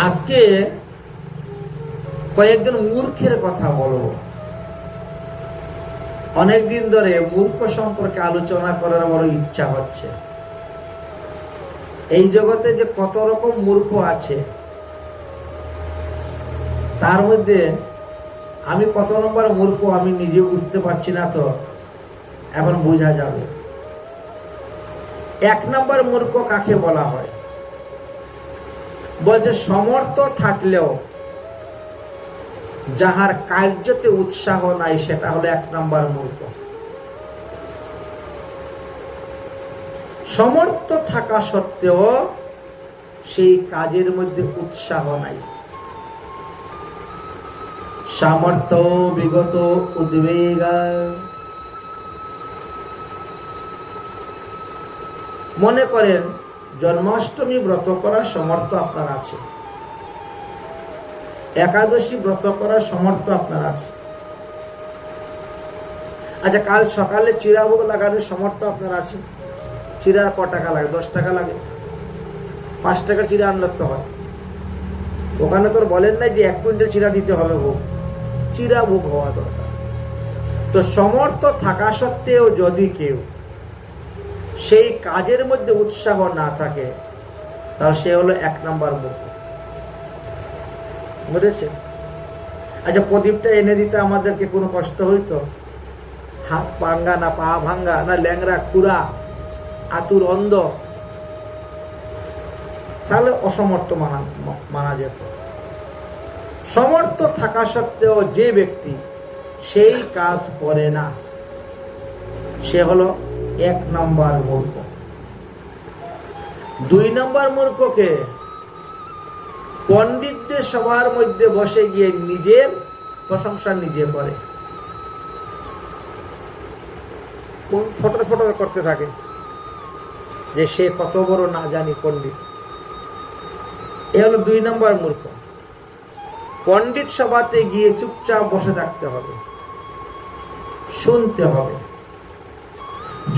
আজকে কয়েকজন মূর্খের কথা বলবো। অনেকদিন ধরে মূর্খ সম্পর্কে আলোচনা করার বড় ইচ্ছা হচ্ছে। এই জগতে যে কত রকম মূর্খ আছে, তার মধ্যে আমি কত নম্বর মূর্খ আমি নিজে বুঝতে পারছি না, তো এখন বোঝা যাবে। 1 নম্বর মূর্খ কাকে বলা হয়? বলছে সমর্থ থাকলেও যাহার কার্যতে উৎসাহ নাই, সেটা হলো 1 নম্বর মূর্খ। সমর্থ থাকা সত্ত্বেও সেই কাজের মধ্যে উৎসাহ নাই। সামর্থ্য বিগত উদ্বেগ। মনে করেন জন্মাষ্টমী ব্রত করার সমর্থ আপনার আছে, একাদশী ব্রত করার সমর্থ আপনার আছে। আচ্ছা, কাল সকালে চিরাভোগ লাগানোর সমর্থ আপনার আছে। চিরার ক টাকা লাগে? 10 টাকা লাগে। 5 টাকার চিরা আনলে তো হয়। ওখানে তোর বলেন নাই যে 1 কুইন্টাল চিরা দিতে হবে, ভোগ চিরা ভোগ হওয়া দরকার। তো সমর্থ থাকা সত্ত্বেও যদি কেউ সেই কাজের মধ্যে উৎসাহ না থাকে, তাহলে সে হলো 1 নম্বর মূর্খ। বুঝেছে? আচ্ছা, প্রদীপটা এনে দিতে আমাদেরকে কোনো কষ্ট হইতো? হাত ভাঙ্গা না পা ভাঙ্গা না ল্যাংরা খুরা আতুর অন্ধ, তাহলে অসমর্থ মানা যেত। সমর্থ থাকা সত্ত্বেও যে ব্যক্তি সেই কাজ করে না, সে হলো 1 নম্বর মূর্খ। 2 নম্বর মূর্খকে পণ্ডিতদের সবার মধ্যে বসে গিয়ে নিজের প্রশংসা নিজে করে, ফটর ফটর করতে থাকে যে সে কত বড় না জানি পণ্ডিত। এ হলো 2 নম্বর মূর্খ। পণ্ডিত সভাতে গিয়ে চুপচাপ বসে থাকতে হবে, শুনতে হবে।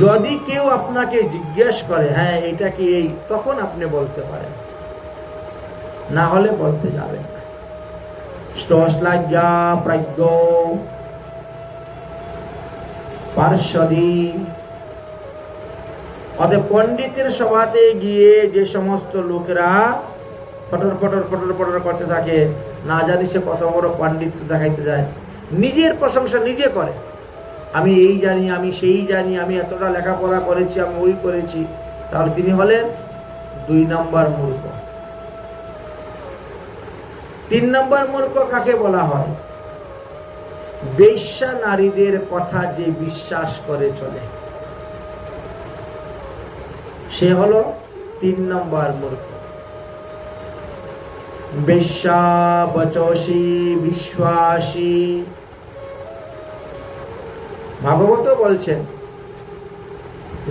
যদি কেউ আপনাকে জিজ্ঞেস করে হ্যাঁ এটা কি এই, তখন আপনি বলতে পারেন, না হলে বলতে যাবেন না। স্তোষলাজ্ঞা প্রাজ্ঞ পার্শ্বদী। অতএব পণ্ডিতের সভাতে গিয়ে যে সমস্ত লোকেরা ফটর ফটর ফটর ফটর করতে থাকে, না জানি সে কত বড় পাণ্ডিত্য দেখাইতে যায়, নিজের প্রশংসা নিজে করে, আমি এই জানি, আমি সেই জানি, আমি এতটা লেখাপড়া করেছি, আমি ওই করেছি, তাহলে তিনি হলেন 2 নম্বর মূর্খ। 3 নম্বর মূর্খ কাকে বলা হয়? বেশ্যা নারীদের কথা যে বিশ্বাস করে চলে, সে হলো 3 নম্বর মূর্খ। বেশ্যা বচসী বিশ্বাসী। ভাগবত বলছেন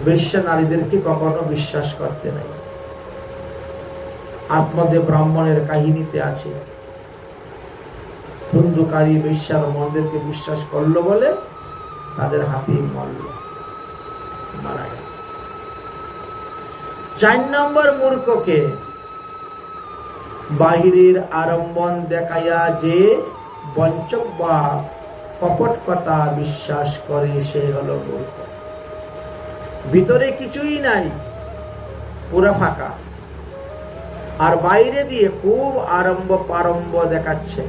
বেশ্যা নারীদেরকে কখনো বিশ্বাস করতে নাই। আত্মদেব ব্রাহ্মণের কাহিনীতে আছে, ধুন্ধুকারী বেশ্যার মন্দিরকে বিশ্বাস করলো বলে তাদের হাতেই মরল, মারা গেল। 4 নম্বর মূর্খকে বাহিরের আড়ম্বর দেখাইয়া যে বঞ্চক বা কপট কথা বিশ্বাস করে, সে হলো মূর্খ। ভিতরে কিছুই নাই, পুরো ফাঁকা, আর বাইরে দিয়ে খুব আড়ম্ব পারম্ব দেখাচ্ছে।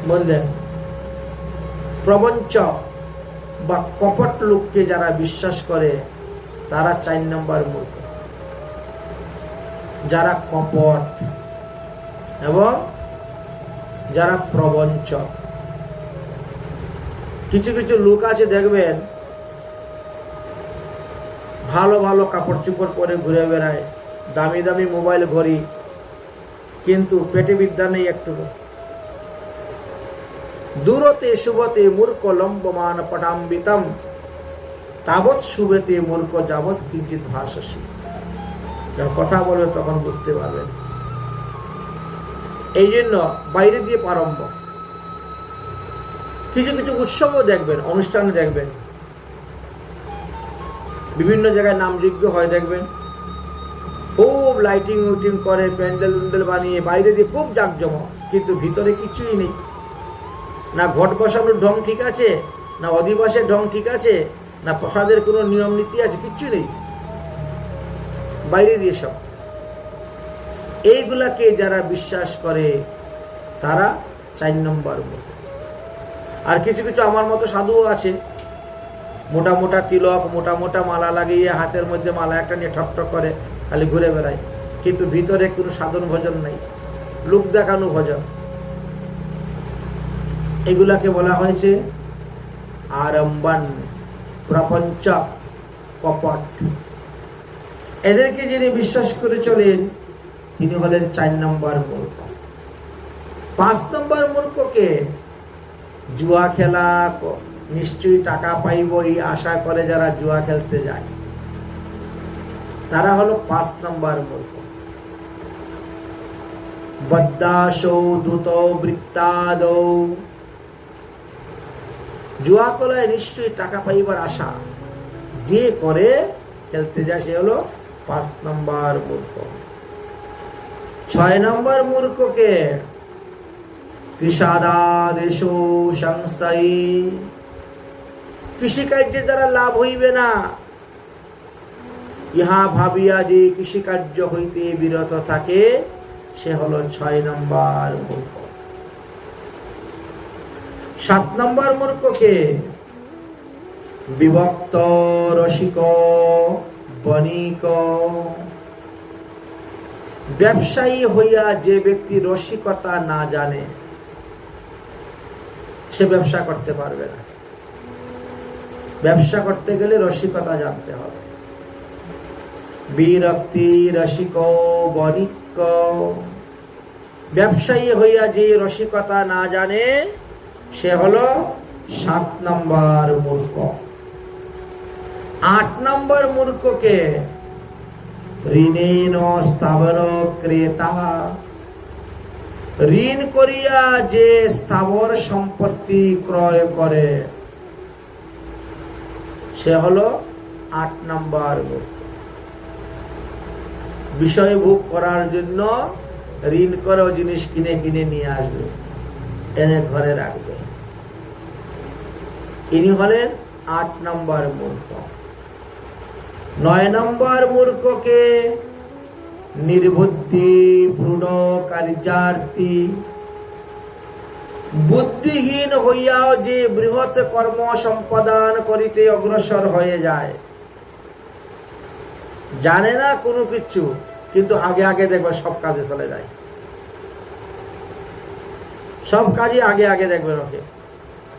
বললেন প্রবঞ্চক বা কপট লোককে যারা বিশ্বাস করে, তারা 4 নম্বর মূর্খ। যারা কপট এবং যারা প্রবঞ্চক। কিছু কিছু লোক আছে দেখবেন, ভালো ভালো কাপড় চোপড় পরে ঘুরে বেড়ায়, দামি দামি মোবাইল ঘড়ি, কিন্তু পেটে বিদ্যা নেই একটু। দূরতে শুভতে মূর্খ লম্বমান পটাম্বিতম, তাবৎ শুভতে মূর্খ যাবৎ কিঞ্চিৎ ভাষসী। যখন কথা বলবে তখন বুঝতে পারবেন। এই জন্য বাইরে দিয়ে পারম্ভ। কিছু কিছু উৎসবও দেখবেন, অনুষ্ঠানে দেখবেন, বিভিন্ন জায়গায় নামযোগ্য হয় দেখবেন, লাইটিং উইটিং করে, প্যান্ডেল উন্ডেল বানিয়ে বাইরে দিয়ে খুব জাঁকজমক, কিন্তু ভিতরে কিছুই নেই। না ঘট বসানোর ঢং ঠিক আছে, না অধিবাসের ঢং ঠিক আছে, না প্রসাদের কোনো নিয়ম নীতি আছে, কিচ্ছু নেই, বাইরে দিয়ে সব। এইগুলাকে যারা বিশ্বাস করে তারা 4 নম্বর মূর্খ। আর কিছু কিছু আমার মতো সাধুও আছে, মোটা মোটা তিলক, মোটা মোটা মালা লাগিয়ে, হাতের মধ্যে মালা একটা নিয়ে ঠকঠক করে খালি ঘুরে বেড়ায়, কিন্তু ভিতরে কোনো সাধন ভজন নাই, লোক দেখানো ভজন। এগুলাকে বলা হয়েছে আরম্বান, প্রপঞ্চ, কপট। এদেরকে যিনি বিশ্বাস করে চলেন তিনি হলেন 4 নম্বর মূর্খ। 5 নম্বর মূর্খকে জুয়া খেলা, নিশ্চয়ই টাকা পাইব এই আশা করে যারা জুয়া খেলতে যায়, তারা হলো 5 নম্বর মূর্খ। বদ্দাসৌ ধূত বৃত্তাদৌ, জুয়া খেলায় নিশ্চয়ই টাকা পাইবার আশা যে করে খেলতে যায়, সে হলো 5 নম্বর মূর্খ। 6 নম্বর মূর্খকে কৃষাদাদেশ সংশয়ী, কৃষিকার্যের দ্বারা লাভ হইবে না ইহা ভাবিয়া যে কৃষিকার্য হইতে বিরত থাকে, সে হলো 6 নম্বর মূর্খ। 7 নম্বর মূর্খকে বিভক্ত রসিক বণিক, ব্যবসায়ী হইয়া যে ব্যক্তি রসিকতা না জানে সে ব্যবসা করতে পারবে না। ব্যবসা করতে গেলে রসিকতা জানতে হবে। বিরক্তি রসিক বণিক, ব্যবসায়ী হইয়া যে রসিকতা না জানে সে হলো 7 নম্বর মূর্খ। 8 নম্বর মূর্খকে ঋণেন স্থাবর ক্রেতা, ঋণ করিয়া যে স্থাবর সম্পত্তি ক্রয় করে সে হলো 8 নম্বর মূর্খ। বিষয় ভোগ করার জন্য ঋণ করে ও জিনিস কিনে কিনে নিয়ে আসবে, এনে ঘরে রাখবে, ইনি হলেন 8 নম্বর মূর্খ। 9 নম্বর মূর্খকে নির্বুদ্ধি প্রূঢ় কার্যার্থী, বুদ্ধিহীন হইয়াও যে বৃহৎ কর্ম সম্পাদন করিতে অগ্রসর হয়ে যায়, জানে না কোনো কিছু, কিন্তু আগে আগে দেখবে সব কাজে চলে যায়, সব কাজে আগে আগে দেখবেন ওকে,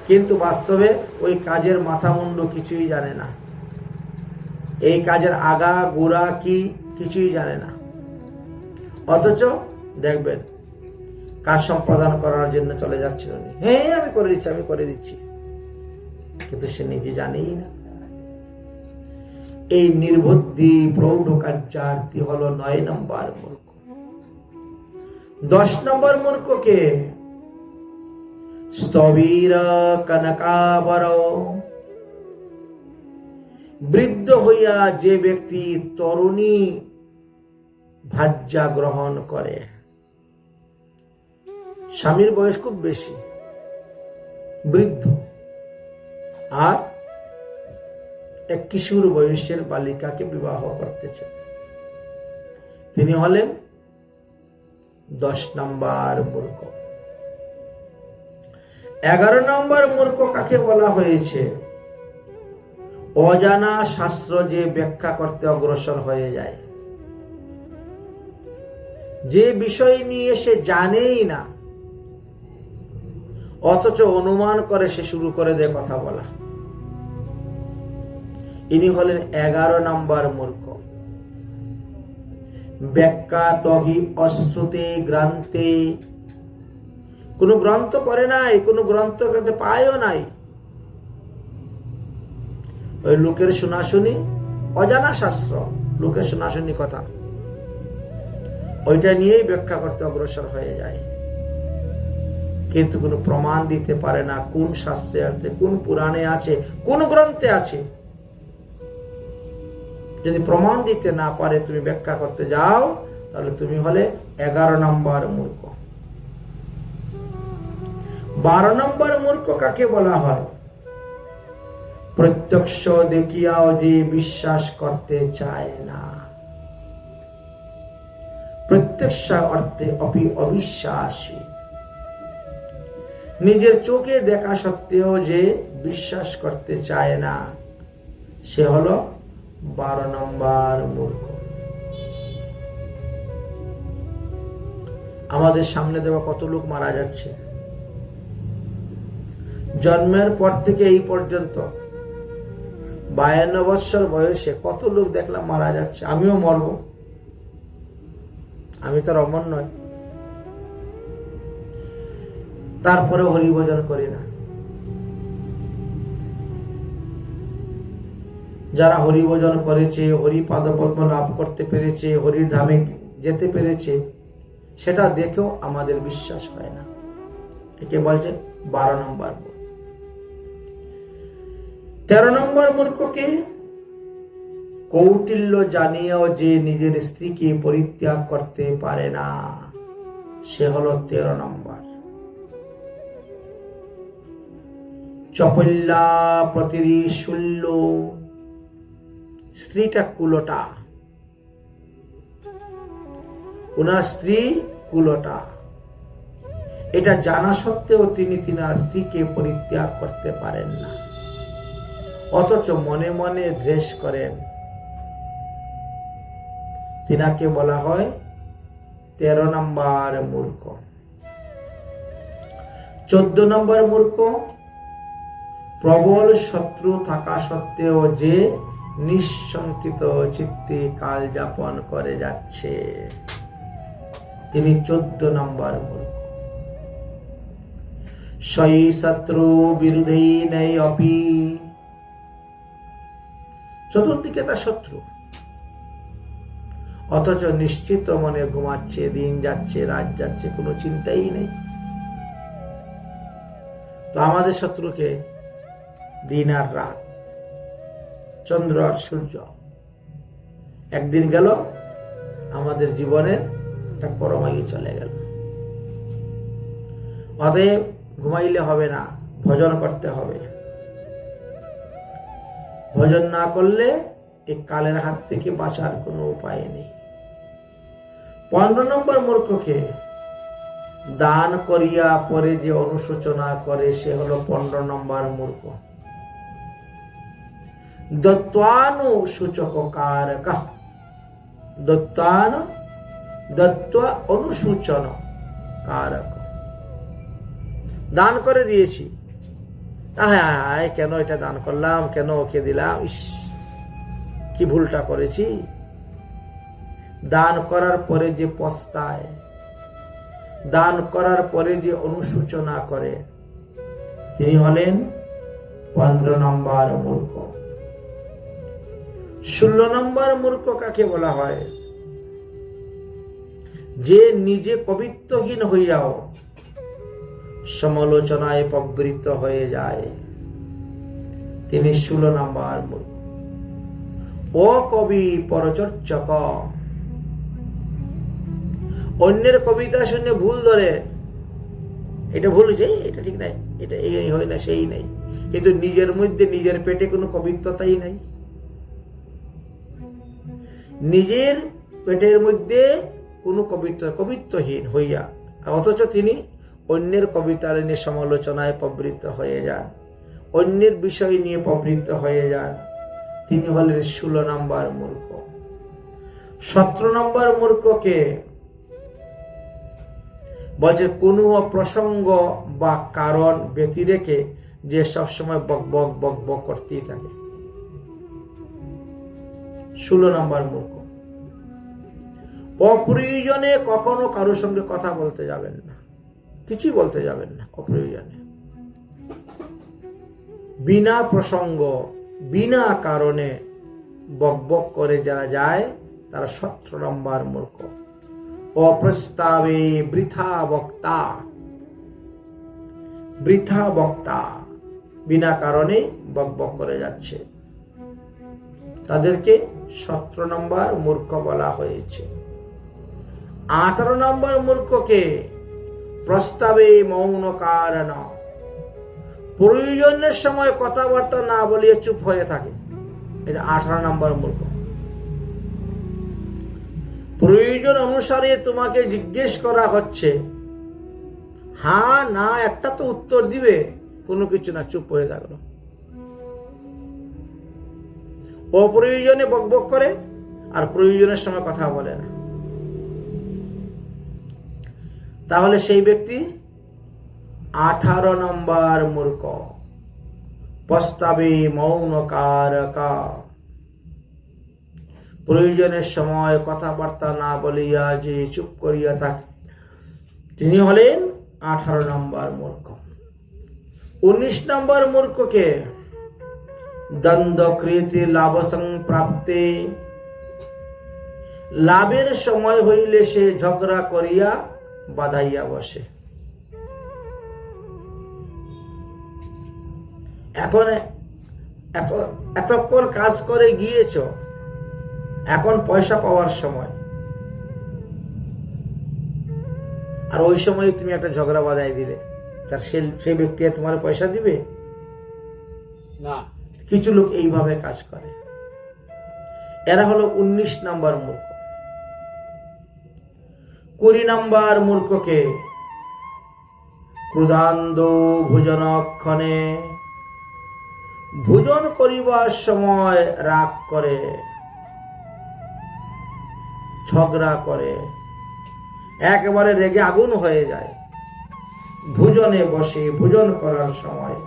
কিন্তু বাস্তবে ওই কাজের মাথা মুন্ডু কিছুই জানে না, এই কাজের আগা গোড়া কি কিছুই জানে না, অথচ দেখবেন কাজ সম্পাদন করার জন্য চলে যাচ্ছিল, হ্যাঁ আমি করে দিচ্ছি, কিন্তু সে নিজে জানেই না। এই নির্বুদ্ধি প্রৌঢ় কার্যার্থী হলো 9 নম্বর মূর্খ। 10 নম্বর মূর্খকে স্থবির কনকাবর, বৃদ্ধ হইয়া যে ব্যক্তি তরুণী ভার্যা গ্রহণ করে, স্বামীর বয়স খুব বেশি, বৃদ্ধ, আর এক কিশোর বয়সের বালিকাকে বিবাহ করতেছে, তিনি হলেন 10 নম্বর মূর্খ। 11 নম্বর মূর্খ কাকে বলা হয়েছে? অজানা শাস্ত্র যে ব্যাখ্যা করতে অগ্রসর হয়ে যায়, যে বিষয় নিয়ে সে জানেই না, অথচ অনুমান করে সে শুরু করে দেয় কথা বলা, ইনি হলেন 11 নম্বর মূর্খ। ব্যাখ্যা তহি অশ্রুতে গ্রন্থে, কোন গ্রন্থ পড়ে নাই, কোন গ্রন্থ পায়ও নাই, ওই লোকের শোনাশুনি, অজানা শাস্ত্র, লোকের শোনাশুনি কথা, ওইটা নিয়েই ব্যাখ্যা করতে অগ্রসর হয়ে যায়, কিন্তু কোনো প্রমাণ দিতে পারে না কোন শাস্ত্রে আছে, কোন পুরাণে আছে, কোন গ্রন্থে আছে, যদি প্রমাণ দিতে না পারে, তুমি ব্যাখ্যা করতে যাও, তাহলে তুমি হলে 11 নম্বর মূর্খ। 12 নম্বর মূর্খ কাকে বলা হয়? প্রত্যক্ষ দেখিয়াও যে বিশ্বাস করতে চায় না। প্রত্যক্ষ অর্থে অবিশ্বাসী, নিজের চোখে দেখা সত্ত্বেও যে বিশ্বাস করতে চায় না, সে হলো 12 নম্বর মূর্খ। আমাদের সামনে দেওয়া কত লোক মারা যাচ্ছে, জন্মের পর থেকে এই পর্যন্ত 52 বছর বয়সে কত লোক দেখলাম মারা যাচ্ছে। আমিও মরব, আমি তো অমর নয়, তারপরে হরিভজন করি না। যারা হরিভজন করেছে, হরিপাদ পদ্ম লাভ করতে পেরেছে, হরির ধামে যেতে পেরেছে, সেটা দেখেও আমাদের বিশ্বাস হয় না। একে বলছে 12 নম্বর মূর্খ। 13 নম্বর মূর্খকে কৌটিল্য জানিয়েও যে নিজের স্ত্রীকে পরিত্যাগ করতে পারে না, সে হলো 13 নম্বর। চপল্লা প্রতিরি শূল্য, স্ত্রীটা কুলটা, ওনার স্ত্রী কুলটা, এটা জানা সত্ত্বেও তিনি তিনার স্ত্রীকে পরিত্যাগ করতে পারেন না, অথচ মনে মনে দ্বেষ করেন। তিনাকে বলা হয় 13 নম্বর মূর্খ। 14 নম্বর মূর্খ, প্রবল শত্রু থাকা সত্ত্বেও যে নিঃশঙ্কিত চিত্তে কাল যাপন করে যাচ্ছে, তিনি 14 নম্বর মূর্খ। সৈ শত্রু বিরুদ্ধে নেই অপি, চতুর্দিকে তার শত্রু, অথচ নিশ্চিত মনে ঘুমাচ্ছে, দিন যাচ্ছে, রাত যাচ্ছে, কোনো চিন্তাই নেই। তো আমাদের শত্রুকে দিন আর রাত, চন্দ্র আর সূর্য, একদিন গেল, আমাদের জীবনের একটা পরমায়ু চলে গেল। অতএব ঘুমাইলে হবে না, ভজন করতে হবে। ভজন না করলে এই কালের হাত থেকে বাঁচার কোনো উপায় নেই। 15 নম্বর মূর্খকে দান করিয়া পরে যে অনুশোচনা করে, সে হলো 15 নম্বর মূর্খ। দত্তানুসূচক কারক, দত্ত অনুসূচন কারক, দান করে দিয়েছি, কেন এটা দান করলাম, কেন ওকে দিলাম, ইস কি ভুলটা করেছি। দান করার পরে যে পস্তায়, দান করার পরে যে অনুশোচনা করে, তিনি হলেন 15 নম্বর মূর্খ। 16 নম্বর মূর্খ কাকে বলা হয়? যে নিজে কবিত্বহীন হইয়াও সমালোচনায় প্রবৃত্ত হয়ে যায়, তিনি 16 নম্বর মূর্খ। ও কবি পরচর্চক, অন্যের কবিতা শুনে ভুল ধরে, এটা ভুল হয়েছে, এটা ঠিক নাই, এটা এই হয় না, সেই নাই, কিন্তু নিজের মধ্যে নিজের পেটে কোনো কবিত্বতাই নাই। নিজের পেটের মধ্যে কোনো কবিত্বহীন হইয়া, অথচ তিনি অন্যের কবিতার নিয়ে সমালোচনায় প্রবৃত্ত হয়ে যান, অন্যের বিষয় নিয়ে প্রবৃত্ত হয়ে যান, তিনি হলেন 16 নম্বর মূর্খ। 17 নম্বর মূর্খকে বলছে কোনো প্রসঙ্গ বা কারণ ব্যতি রেখে যে সবসময় বক বক বক বক করতেই থাকে, 16 নম্বর মূর্খ। অপ্রয়োজনে কখনো কারোর সঙ্গে কথা বলতে যাবেন না, কিছুই বলতে যাবেন না অপ্রয়োজনে। বিনা প্রসঙ্গ, বিনা কারণে বক বক করে যারা যায়, তারা 17 নম্বর মূর্খ। অপ্রস্তাবে বৃথা বক্তা, বৃথা বক্তা, বিনা কারণে বক বক করে যাচ্ছে, তাদেরকে 17 নম্বর মূর্খ বলা হয়েছে। 18 নম্বর মূর্খকে প্রস্তাবে মৌন কারণ, প্রয়োজনের সময় কথাবার্তা না বলিয়ে চুপ হয়ে থাকে, এটা 18 নম্বর মূর্খ। প্রয়োজন অনুসারে তোমাকে জিজ্ঞেস করা হচ্ছে, হ্যাঁ না একটা তো উত্তর দিবে, কোনো কিছু না, চুপ হয়ে থাকলো। অপ্রয়োজনে বকবক করে আর প্রয়োজনের সময় কথা বলে না, তাহলে সেই ব্যক্তি 18 নম্বর মূর্খ। প্রস্তাবে মৌন কারকা, প্রয়োজনের সময় কথাবার্তা না বলিয়া যে চুপ করিয়া থাকে, তিনি হলেন 18 নম্বর মূর্খ। 19 নম্বর মূর্খকে দ্বন্দ্বকৃতি লাভ সংপ্রাপ্তে, লাভের সময় হইলে সে ঝগড়া করিয়া বাধাইয়া বসে। এখন এতক্ষণ কাজ করে গিয়েছ, এখন পয়সা পাওয়ার সময়, আর ওই সময় তুমি একটা ঝগড়া বাধাই দিলে, তার সেই ব্যক্তি তোমার পয়সা দিবে না। কিছু লোক এইভাবে কাজ করে, এরা হলো 19 নম্বর মূর্খ। 20 নম্বর মূর্খকে ক্রুধান্ধ ভোজনক্ষণে, ভোজন করিবার সময় রাগ করে, ঝগড়া করে, একেবারে রেগে আগুন হয়ে যায় ভোজনে বসে, ভোজন করার সময়,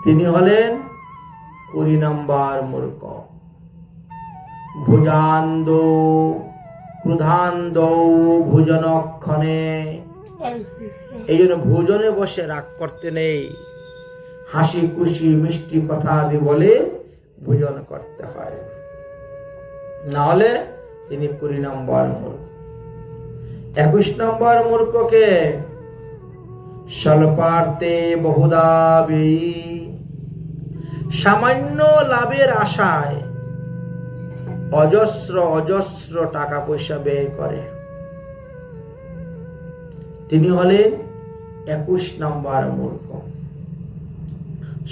তিনি হলেন 20 নম্বর মূর্খ। ভোজান্দ ক্রুধান্দ ভোজনক্ষণে, এই জন্য ভোজনে বসে রাগ করতে নেই, হাসি খুশি মিষ্টি কথা আদি বলে ভোজন করতে হয়, না হলে তিনি 20 নম্বর মূর্খ। 21 নম্বর মূর্খকে স্বল্পার্থে বহুধা ব্যয়ী, সামান্য লাভের আশায় অজস্র অজস্র টাকা পয়সা ব্যয় করে, তিনি হলেন 21 নম্বর মূর্খ।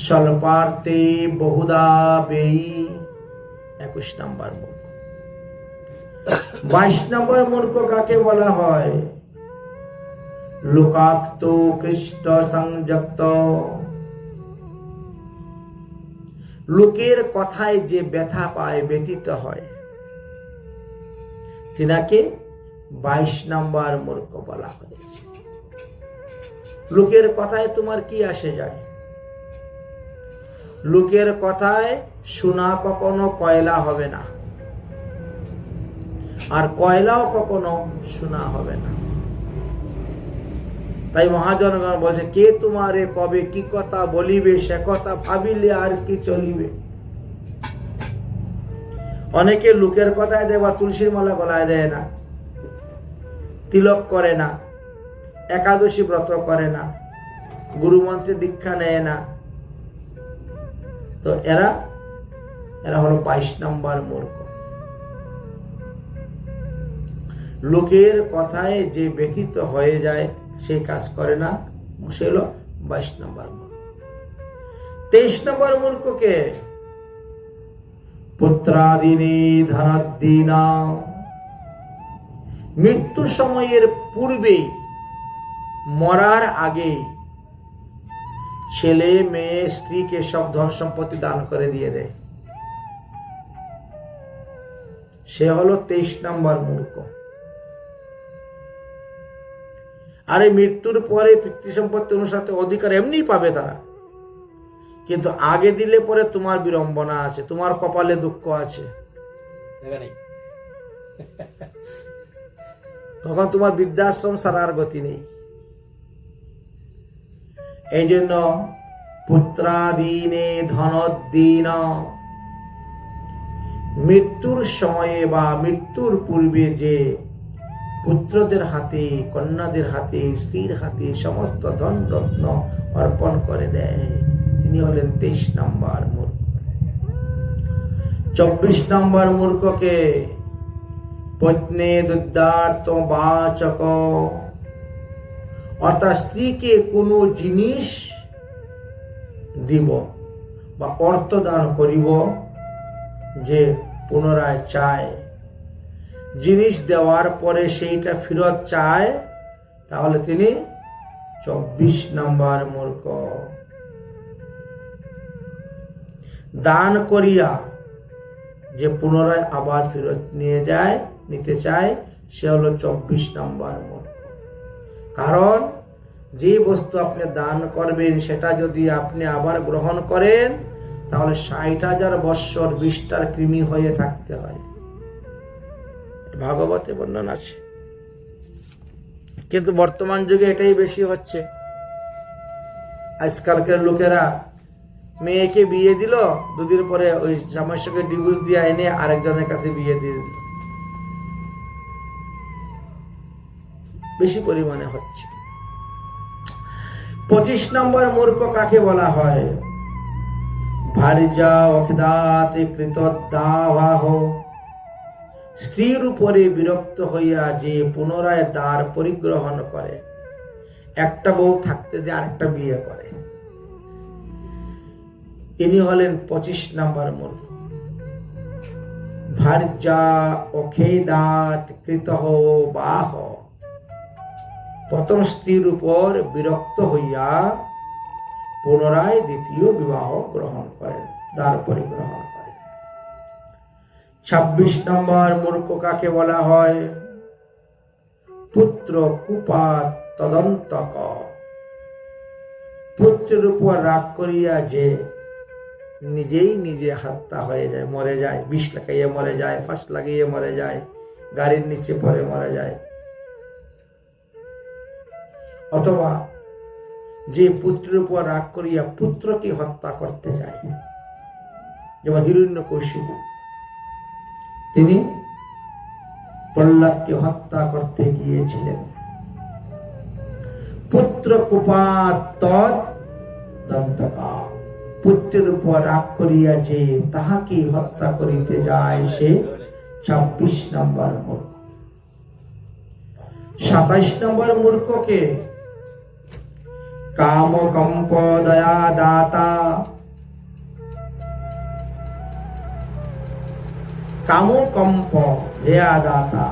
স্বল্পার্থে বহুধা ব্যয়ী, 21 নম্বর মূর্খ। 22 নম্বর মূর্খ কাকে বলা হয়? লোকাক্ত কৃষ্ট সংযুক্ত, লোকের কথায় যে ব্যথা পায়, ব্যথিত হয়, তিনাকে 22 নম্বর মূর্খ বলা হয়েছে। লোকের কথায় তোমার কি আসে যায়? লোকের কথায় শোনা কখনো কয়লা হবে না, আর কয়লাও কখনো শোনা হবে না। তাই মহাজনগণ বলছে, কে তোমারে কবে কি কথা বলিবে, সে কথা ভাবিলে আর কি চলিবে। অনেকে লোকের কথায় দেয় বা তুলসীর মালা গলায় দেয় না, তিলক করে না, একাদশী ব্রত করে না, গুরুমন্ত্রে দীক্ষা নেয় না, তো এরা হলো 22 নম্বর মূর্খ। লোকের কথায় যে ব্যথিত হয়ে যায়, সেই কাজ করে না, সে হলো 22 নম্বর মূর্খ। 23 নম্বর মূর্খকে পুত্রাদিনী ধনাদ্দিনা, মৃত্যু সময়ের পূর্বে, মরার আগে ছেলে মেয়ে স্ত্রীকে সব ধন সম্পত্তি দান করে দিয়ে দেয়, সে হলো 23 নম্বর মূর্খ। আর এই মৃত্যুর পরে পিতৃ সম্পত্তি অনুসারে অধিকার এমনি পাবে তারা, কিন্তু আগে দিলে পরে তোমার বিড়ম্বনা আছে, তোমার কপালে দুঃখ আছে, তখন তোমার বৃদ্ধাশ্রম ছাড়ার গতি নেই। এই জন্য পুত্রাদীনে ধনদ্দীন, মৃত্যুর সময়ে বা মৃত্যুর পূর্বে যে পুত্রদের হাতে, কন্যাদের হাতে, স্ত্রীর হাতে সমস্ত ধন রত্ন অর্পণ করে দেয়, তিনি হলেন 23 নম্বর মূর্খ। 24 নম্বর মূর্খকে পত্নীর উদ্ধার্ত বাচক, অর্থাৎ স্ত্রীকে কোনো জিনিস দিব বা অর্থ দান করিব যে পুনরায় চায়, জিনিস দেওয়ার পরে সেইটা ফেরত চায়, তাহলে তিনি 24 নম্বর মূর্খ। দান করিয়া যে পুনরায় আবার ফেরত নিতে চায়, সে হলো 24 নম্বর মূর্খ। কারণ যে বস্তু আপনি দান করবেন সেটা যদি আপনি আবার গ্রহণ করেন, তাহলে 60,000 বৎসর বিষ্ঠার কৃমি হয়ে থাকতে হয়। ভাগবতে বর্ণনা আছে। কিন্তু বর্তমান যুগে এটাই বেশি হচ্ছে। আজকালকার লোকেরা মেয়েকে বিয়ে দিল, দুদিন পরে ওই জামাইয়ের সঙ্গে ডিভোর্স দিয়ে এনে আরেকজনের কাছে বিয়ে দিয়ে দিল। বেশি পরিমাণে হচ্ছে। 25 নম্বর মূর্খ কাকে বলা হয়? ভার্যা অখিদাতে কৃতদাহ, স্ত্রীর উপরে বিরক্ত হইয়া যে পুনরায় দ্বার পরিগ্রহণ করে, একটা বউ থাকতে যে আরেকটা বিয়ে করে, ইনি হলেন 25 নম্বর মূর্খ। ভার্যা অখেদাত কৃতহ বাহ, প্রথম স্ত্রীর উপর বিরক্ত হইয়া পুনরায় দ্বিতীয় বিবাহ গ্রহণ করেন, দ্বার পরিগ্রহণ করেন। 26 নম্বর মূর্খ কাকে বলা হয়? পুত্র কুপাত তদন্তক, পুত্রের উপর রাগ করিয়া যে নিজেই নিজে হত্যা হয়ে যায়, মরে যায়, বিষ লাগাইয়ে মরে যায়, ফাঁস লাগিয়ে মরে যায়, গাড়ির নিচে পড়ে মরে যায়। অথবা যে পুত্রের উপর রাগ করিয়া পুত্রকে হত্যা করতে যায়, যেমন হিরণ্যকশিপু, তিনি প্রহ্লাদকে হত্যা করতে গিয়েছিলেন। পুত্র কুপাত তদন্তকা, পুত্রের উপর রাগ করিয়া যে তাহাকে হত্যা করিতে যায়, সে 26 নম্বর মূর্খ। 27 নম্বর মূর্খকে কাম কম্প দয়া দাতা, কামকম্প দয়া দাতা,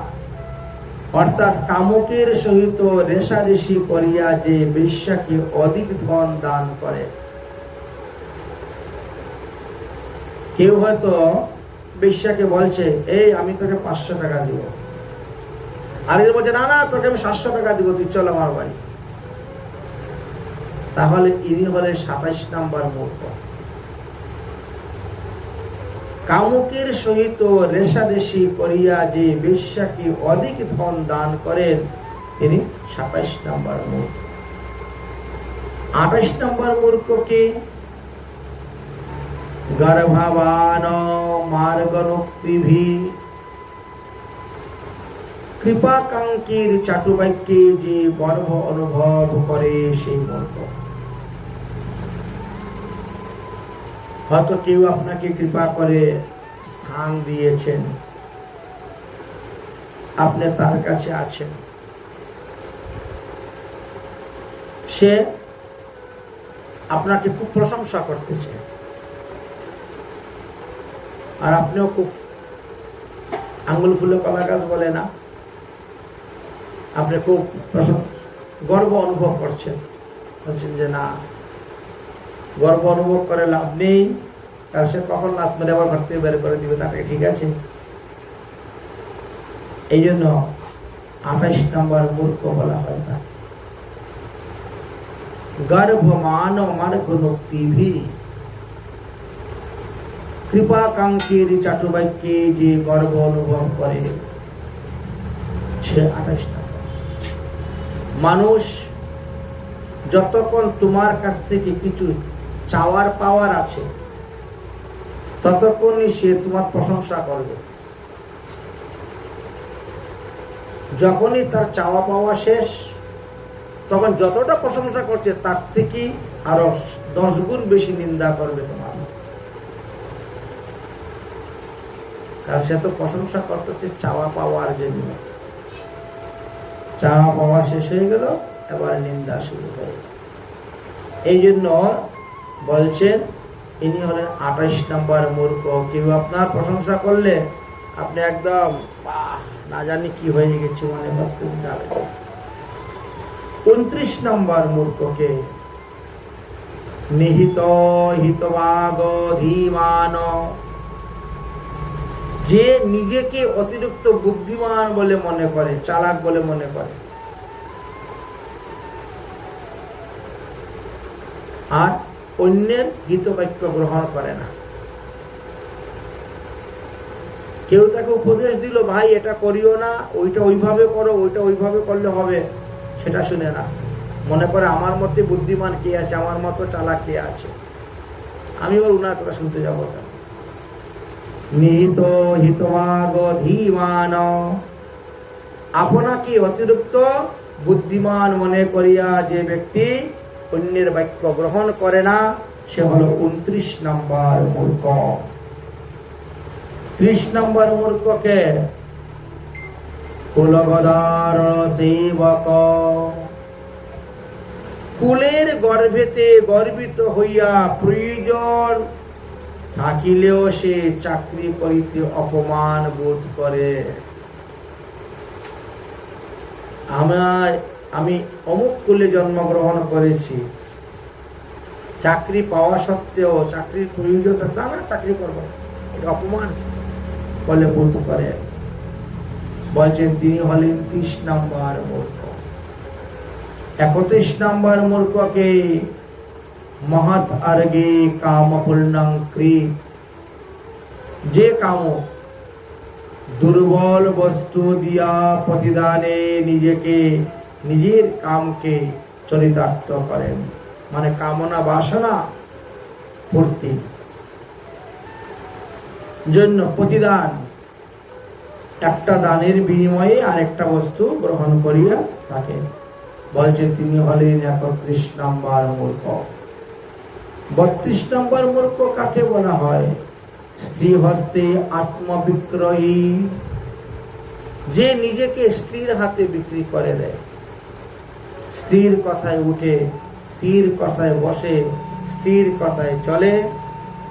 অর্থাৎ কামকের সহিত রেষারেষি করিয়া যে বেশ্যাকে অধিক ধন দান করে। কেউ হয়তো বেশ্যাকে বলছে, এই আমি তোকে 500 টাকা দিব, আর এর বলছে, না না তোকে আমি 700 টাকা দিব, তুই চল আমার বাড়ি। তাহলে ইনি হলেন 27 নম্বর মূর্খ। কামুকের সহিত রেষারেষি করিয়া যে বেশ্যাকে অধিক ধন দান করেন, তিনি 27 নম্বর মূর্খ। 28 নম্বর মূর্খকে গর্ভবান মার্গনোক্তিভি, কৃপাকাঙ্ক্ষীর চাটুবাক্যে যে গর্ব অনুভব করে সেই মূর্খ। হয়তো কেউ আপনাকে কৃপা করে স্থান দিয়েছেন, আপনি তার কাছে আছেন, সে আপনাকে খুব প্রশংসা করতেছে, আর আপনিও খুব আঙ্গুল ফুলে কলা গাছ বলে না, আপনি খুব গর্ব অনুভব করছেন, বলছেন যে না, গর্ব অনুভব করে লাভ নেই, কারণ সে কখন লাভ মেরে আবার ঘর থেকে বের করে দিবে, তাকে ঠিক আছে। এই জন্য 28 নম্বর মূর্খ বলা হয় না। গর্ভমান মার্গনোক্তিভি, কৃপাকাঙ্ক্ষীর চাটুবাক্যে যে গর্ব অনুভব করে, সে 28 নম্বর। মানুষ যতক্ষণ তোমার কাছ থেকে কিছু চাওয়ার পাওয়ার আছে, ততক্ষণই সে তোমার প্রশংসা করবে। যখনই তার চাওয়া পাওয়া শেষ, তখন যতটা প্রশংসা করছে তার থেকে আরো 10 গুণ বেশি নিন্দা করবে তোমার। কারণ সে তো প্রশংসা করতেছে চাওয়া পাওয়ার জন্য। চাওয়া পাওয়া শেষ হয়ে গেল, এবার নিন্দা শুরু হয়ে গেল। এই জন্য বলছেন ইনি হলেন 28 নম্বর মূর্খ। কেউ আপনার প্রশংসা করলে আপনি একদম বাহ, না জানি কি হয়ে গেছে মনে করতে যাবে। 29 নম্বর মূর্খকে নিহিত হিতবাগ ধীমান, যে নিজেকে অতিরিক্ত বুদ্ধিমান বলে মনে করে, চালাক বলে মনে করে, আর অন্যের হিতবাক্য গ্রহণ করে না। কেউ তাকে উপদেশ দিল, ভাই এটা করিও না, ওইটা ওইভাবে করো, ওইটা ওইভাবে করলে হবে, সেটা শুনে না। মনে করে আমার মতে বুদ্ধিমান কে আছে, আমার মতো চালাক কে আছে, আমি ওর উনার কথা শুনতে যাবো কেন। নিহিত হিতবাগ ধীমান, আপনাকে অতিরিক্ত বুদ্ধিমান মনে করিয়া যে ব্যক্তি অন্যের বাক্য গ্রহণ করে না, সে হলো 29 নম্বর মূর্খ। 30 নম্বর মূর্খকে কুলগদার সেবক, কুলের গর্ভেতে গর্বিত হইয়া প্রয়োজন থাকিলেও সে চাকরি করিতে অপমান বোধ করে। আমি অমুক কুলে জন্মগ্রহণ করেছি, চাকরি পাওয়া সত্ত্বেও চাকরির প্রয়োজন না, না চাকরি করবো, এটা অপমান বলে বোধ করে। বলছেন তিনি হলেন 30 নম্বর মূর্খ। 31 নম্বর মূর্খকে মহৎ আর্গে কাম পূর্ণং কৃত, যে কাম দুর্বল বস্তু দিয়া প্রতিদানে নিজেকে নিজের কামকে চরিতার্থ করেন, মানে কামনা বাসনা পূর্তি জন্য প্রতিদান, একটা দানের বিনিময়ে আরেকটা বস্তু গ্রহণ করিয়া থাকেন। বলছে তিনি হলেন 31 নম্বর মূর্খ। 32 নম্বর মূর্খ কাকে বলা হয়? স্ত্রী হস্তে আত্মবিক্রয়ী, যে নিজেকে স্ত্রীর হাতে বিক্রি করে দেয়, স্ত্রীর কথায় উঠে, স্ত্রীর কথায় বসে, স্ত্রীর কথায় চলে,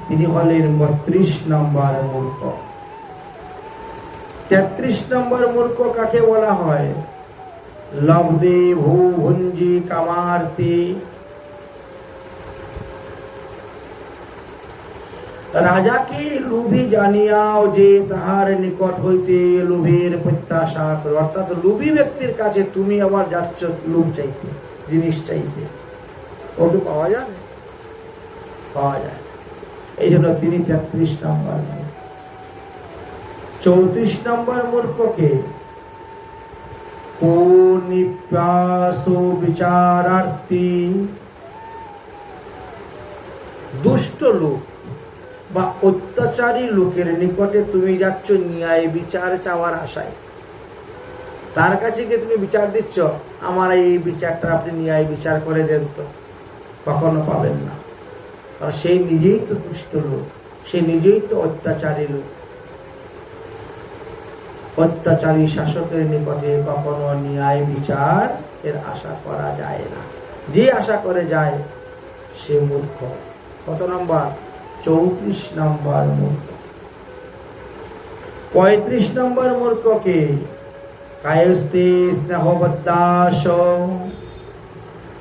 তিনি হলেন 32 নম্বর মূর্খ। 33 নম্বর মূর্খ কাকে বলা হয়? লব্ধে ভূভুঞ্জি কামার্তি, রাজাকে লোভী জানিয়াও যে তাহার নিকট হইতে লোভের প্রত্যাশা করে, অর্থাৎ লোভী ব্যক্তির কাছে তুমি আবার যাচ্ছ লোভ চাইতে, জিনিস চাইতে, ওকে পাওয়া যাবে? পাওয়া যায়। এই জন্য তিনি 33 নম্বর। 34 নম্বর মূর্খকে কুনিপ্যাসো বিচারার্থী, দুষ্ট লোক বা অত্যাচারী লোকের নিকটে তুমি যাচ্ছ ন্যায় বিচার চাওয়ার আশায়। তার কাছে গিয়ে তুমি বিচার দিচ্ছ, আমার এই বিচারটা আপনি ন্যায় বিচার করে দেন, তো কখনো পাবেন না। কারণ সেই নিজেই তো দুষ্ট লোক, সে নিজেই তো অত্যাচারী লোক। অত্যাচারী শাসকের নিকটে কখনো ন্যায় বিচার এর আশা করা যায় না। যে আশা করে যায় সে মূর্খ। কত নম্বর? 34 নম্বর মূর্খ। 35 নম্বর মূর্খকে কায়স্তে স্নেহবদ্দাস,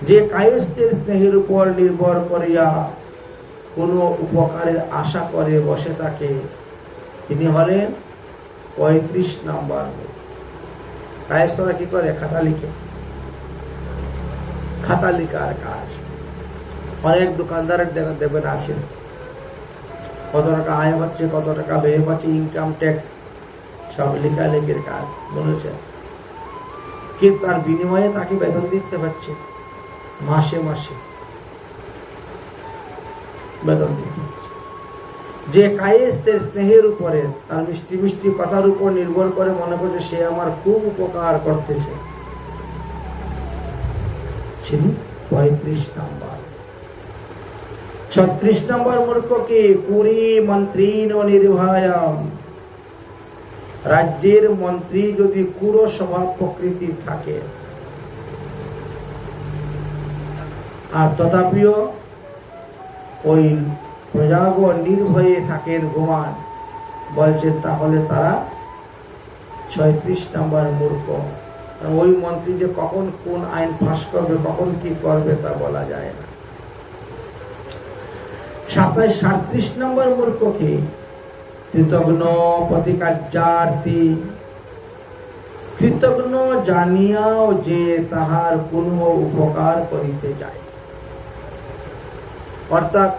যে কায়স্থের স্নেহের উপর নির্ভর করিয়া কোনো উপকারের আশা করে বসে থাকে, তিনি হলেন 35 নম্বর। কায়স্থরা কি করে? খাতা লিখে, খাতা লিখার কাজ। অনেক দোকানদারের দেবেন আছেন, কত টাকা আয় হচ্ছে, কত টাকা ব্যয় হচ্ছে, ইনকাম ট্যাক্স সব লেখালেখির কাজ বলেছেন। কিন্তু তার বিনিময়ে তাকে বেতন দিতে হচ্ছে, মাসে মাসে বেতন দিতে হচ্ছে। যে কায়েস্তের স্নেহের উপরে, তার মিষ্টি মিষ্টি কথার উপর নির্ভর করে মনে করছে সে আমার খুব উপকার করতেছে, তিনি 35 নম্বর। 36 নম্বর মূর্খকে কুরি মন্ত্রীন নির্ভয়াম, রাজ্যের মন্ত্রী যদি ক্রূর স্বভাব প্রকৃতির থাকে, আর তথাপিও ওই প্রজাগণ নির্ভয়ে থাকেন, ঘুমান, বলছেন তাহলে তারা 36 নম্বর মূর্খ। ওই মন্ত্রী যে কখন কোন আইন পাস করবে, কখন কি করবে তা বলা যায় না। 37 নম্বর মূর্খ কি? কৃতজ্ঞ প্রতিকার্যার্থী, কৃতজ্ঞ জানিয়াও যে তাহার কোনো উপকার করিতে যায়। অর্থাৎ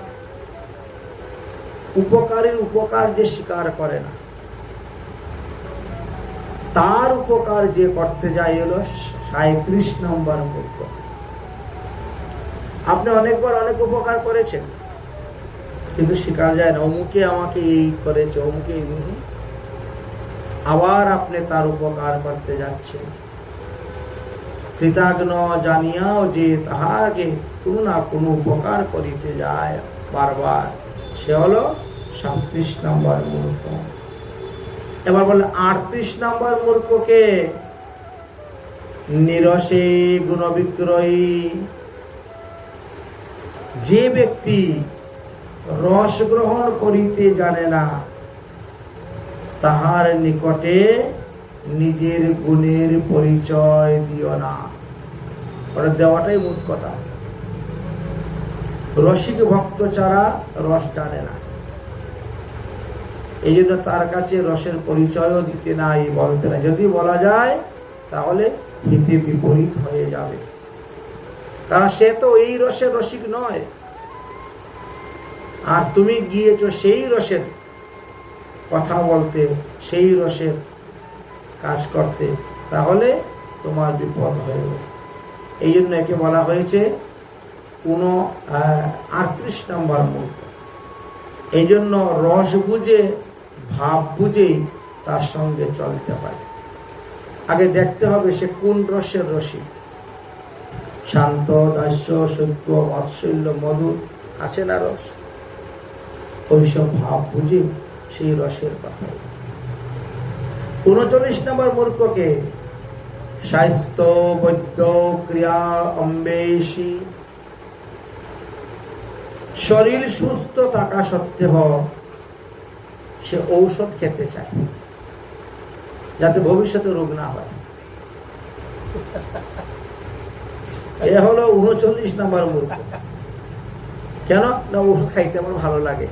উপকারীর উপকার যে স্বীকার করে না, তার উপকার যে করতে যায়, এলো 37 নম্বর মূর্খ। আপনি অনেকবার অনেক উপকার করেছেন, কিন্তু স্বীকার যায় না, অমুকে আমাকে এই করেছে, অমুকে এই। আবার আপনি তার উপকার করতে যাচ্ছেন, কৃতজ্ঞ জানিয়াও যে তাহাকে কোনো না কোনো উপকার করিতে যায় বারবার, সে হলো 37 নম্বর মূর্খ। এবার বলে 38 নম্বর মূর্খকে? নিরসে গুণ বিক্রয়ী, যে ব্যক্তি রস গ্রহণ করিতে জানে না, তাহার নিকটে নিজের গুণের পরিচয় দিও না। ওটা দেওয়াটাই মূল কথা। রসিক ভক্ত ছাড়া রস জানে না, এই জন্য তার কাছে রসের পরিচয়ও দিতে নাই, বলতে নাই। যদি বলা যায় তাহলে হিতে বিপরীত হয়ে যাবে, কারণ সে তো এই রসের রসিক নয়, আর তুমি গিয়েছো সেই রসের কথা বলতে, সেই রসের কাজ করতে, তাহলে তোমার বিপদ হয়ে যাবে। এই জন্য একে বলা হয়েছে 38 নম্বর মূর্খ। এই জন্য রস বুঝে, ভাব বুঝেই তার সঙ্গে চলতে হয়। আগে দেখতে হবে সে কোন রসের রসিক। শান্ত, দাস্য, সত্য, বাৎসল্য, মধুর আছে না রস, ওইসব ভাব বুঝে সেই রসের কথা। 39 নম্বর মূর্খকে? স্বাস্থ্য বৈদ্য ক্রিয়া অম্বেশী, শরীর সুস্থ থাকা সত্ত্বেও সে ঔষধ খেতে চায় যাতে ভবিষ্যতে রোগ না হয়। এ হলো 39 নম্বর মূর্খ। কেন না? ওষুধ খাইতে আমার ভালো লাগে,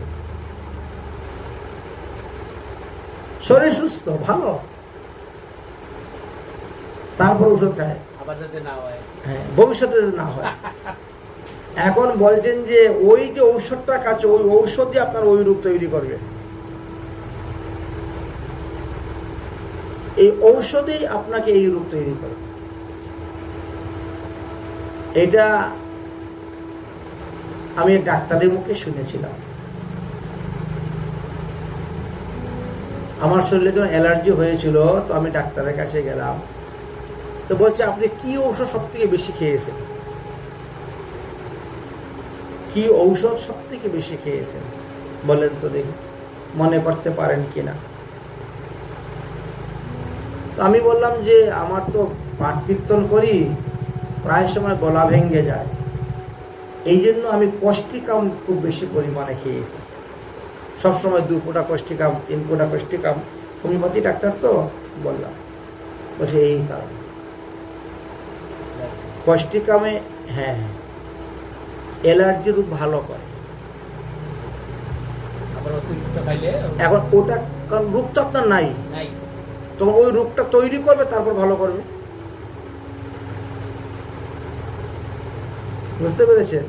শরীর সুস্থ ভালো, তারপর ওষুধ খায়, আবার যাতে না হয়, হ্যাঁ, ভবিষ্যতে না হয়। এখন বলছেন যে ওই যে ঔষধটা খাচ্ছে, ওই ঔষধই আপনার ওই রূপ তৈরি করবে। এই ঔষধেই আপনাকে এই রূপ তৈরি করবে। এটা আমি ডাক্তারের মুখে শুনেছিলাম। আমার শরীরে যখন অ্যালার্জি হয়েছিল, তো আমি ডাক্তারের কাছে গেলাম, তো বলছে আপনি কি ঔষধ সব থেকে বেশি খেয়েছেন, কি ঔষধ সব থেকে বেশি খেয়েছেন বলেন তো দেখি, মনে করতে পারেন কিনা। তো আমি বললাম যে আমার তো পাঠ কীর্তন করি, প্রায় সময় গলা ভেঙে যায়, এই জন্য আমি কষ্টিকাম খুব বেশি পরিমাণে খেয়েছি, সবসময় 2 ফোঁটা কষ্টিকাম, 3 ফোঁটা কষ্টিকাম। হোমিওপ্যাথি ডাক্তার তো, বললাম, বলছে এই কারণ কষ্টিকামে, হ্যাঁ হ্যাঁ, অ্যালার্জি রূপ ভালো করে। আবার অতিরিক্ত খাইলে এখন ওটা কারণ রোগ তো আপনার নাই, নাই, তখন ওই রোগটা তৈরি করবে, তারপর ভালো করবে। বুঝতে পেরেছেন?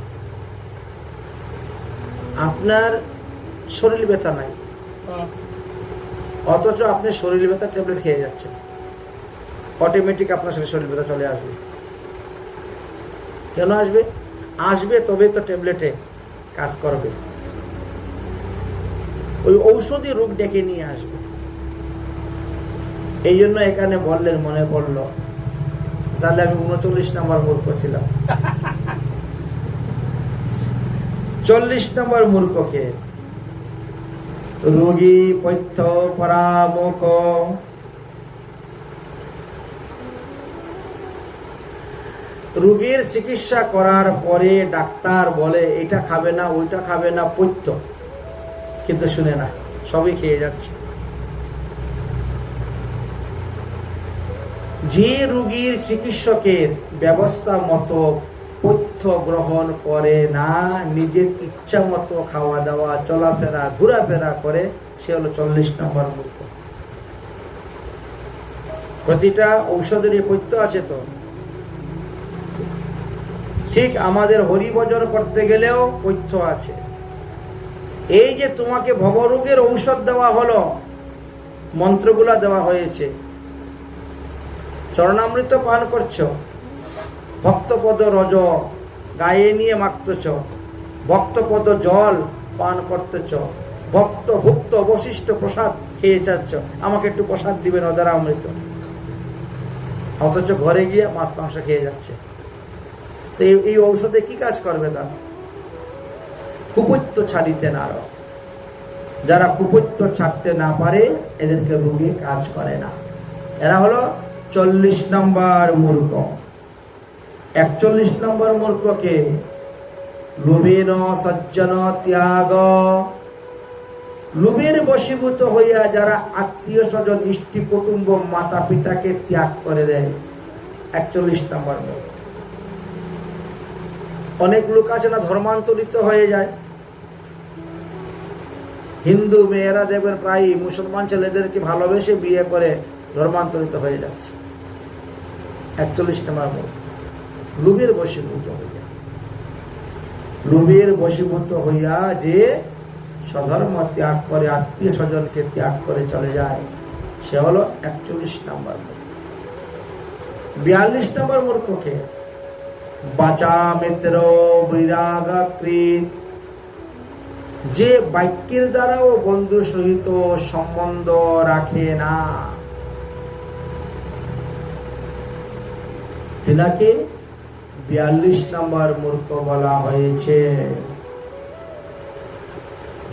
আপনার শরীর ব্যথা নাই, অথচ আপনি শরীর ব্যথা ট্যাবলেট খেয়ে যাচ্ছেন, অটোমেটিক আপনার সাথে শরীর ব্যথা চলে আসবে। কেন আসবে? আসবে তবে তো ট্যাবলেটে কাজ করবে, ওই ঔষধি রোগ ডেকে নিয়ে আসবে। এই জন্য এখানে বললেন, মনে পড়লো, তাহলে আমি 39 নম্বর মূর্খ ছিলাম। 40 নম্বর মূর্খকে? রোগী পথ্য পরামুখ রোগীর চিকিৎসা করার পরে ডাক্তার বলে এটা খাবে না, ওইটা খাবে না, পথ্য, কিন্তু শুনে না, সবই খেয়ে যাচ্ছে। যে রোগীর চিকিৎসকের ব্যবস্থা মতো পথ্য গ্রহণ করে না, নিজের ইচ্ছা মতো খাওয়া দাওয়া, চলাফেরা, ঘোরাফেরা করে, সে হলো 40 নম্বর মূর্খ। প্রতিটা ঔষধেরই পথ্য আছে তো। ঠিক আমাদের হরিভজন করতে গেলেও পথ্য আছে। এই যে তোমাকে ভবরোগের ঔষধ দেওয়া হলো, মন্ত্রগুলা দেওয়া হয়েছে, চরণামৃত পান করছো, ভক্তপদ রজ গায়ে নিয়ে মাখতেছ, ভক্তপদ জল পান করতেছ, ভুক্ত অবশিষ্ট প্রসাদ খেয়ে যাচ্ছ, আমাকে একটু প্রসাদ দিবেন অদারা অমৃত, অথচ ঘরে গিয়ে মাছ মাংস খেয়ে যাচ্ছে। তো এই ঔষধে কি কাজ করবে? তার কুপৈত্য ছাড়িতে না। যারা কুপৈত্য ছাড়তে না পারে এদেরকে রোগী কাজ করে না। এরা হলো 40 নম্বর মূর্খ। 41 নম্বর মূর্খকে লোভেন সজ্জন ত্যাগ, লোভের বশীভূত হইয়া যারা আত্মীয় স্বজন, ইষ্টি কুটুম্ব, মাতা পিতাকে ত্যাগ করে দেয়, 41 নম্বর মূর্খ। অনেক লোক আছে না, ধর্মান্তরিত হয়ে যায়। হিন্দু মেয়েরা দেখবেন প্রায় মুসলমান ছেলেদেরকে ভালোবেসে বিয়ে করে ধর্মান্তরিত হয়ে যাচ্ছে। 41 নম্বর মূর্খ। লোভের বশীভূত হইয়া, লোভের বশীভূত হইয়া যে স্বধর্ম ত্যাগ করে, আত্মীয় স্বজনকে ত্যাগ করে চলে যায়, সে হলো 41 নম্বর মূর্খ। 42 নম্বর মূর্খকে বাচা মিত্র বৈরাগ কৃত, যে বাক্যের দ্বারাও বন্ধুর সহিত সম্বন্ধ রাখে না, তিনাকে 42 নম্বর মূর্খ বলা হয়েছে।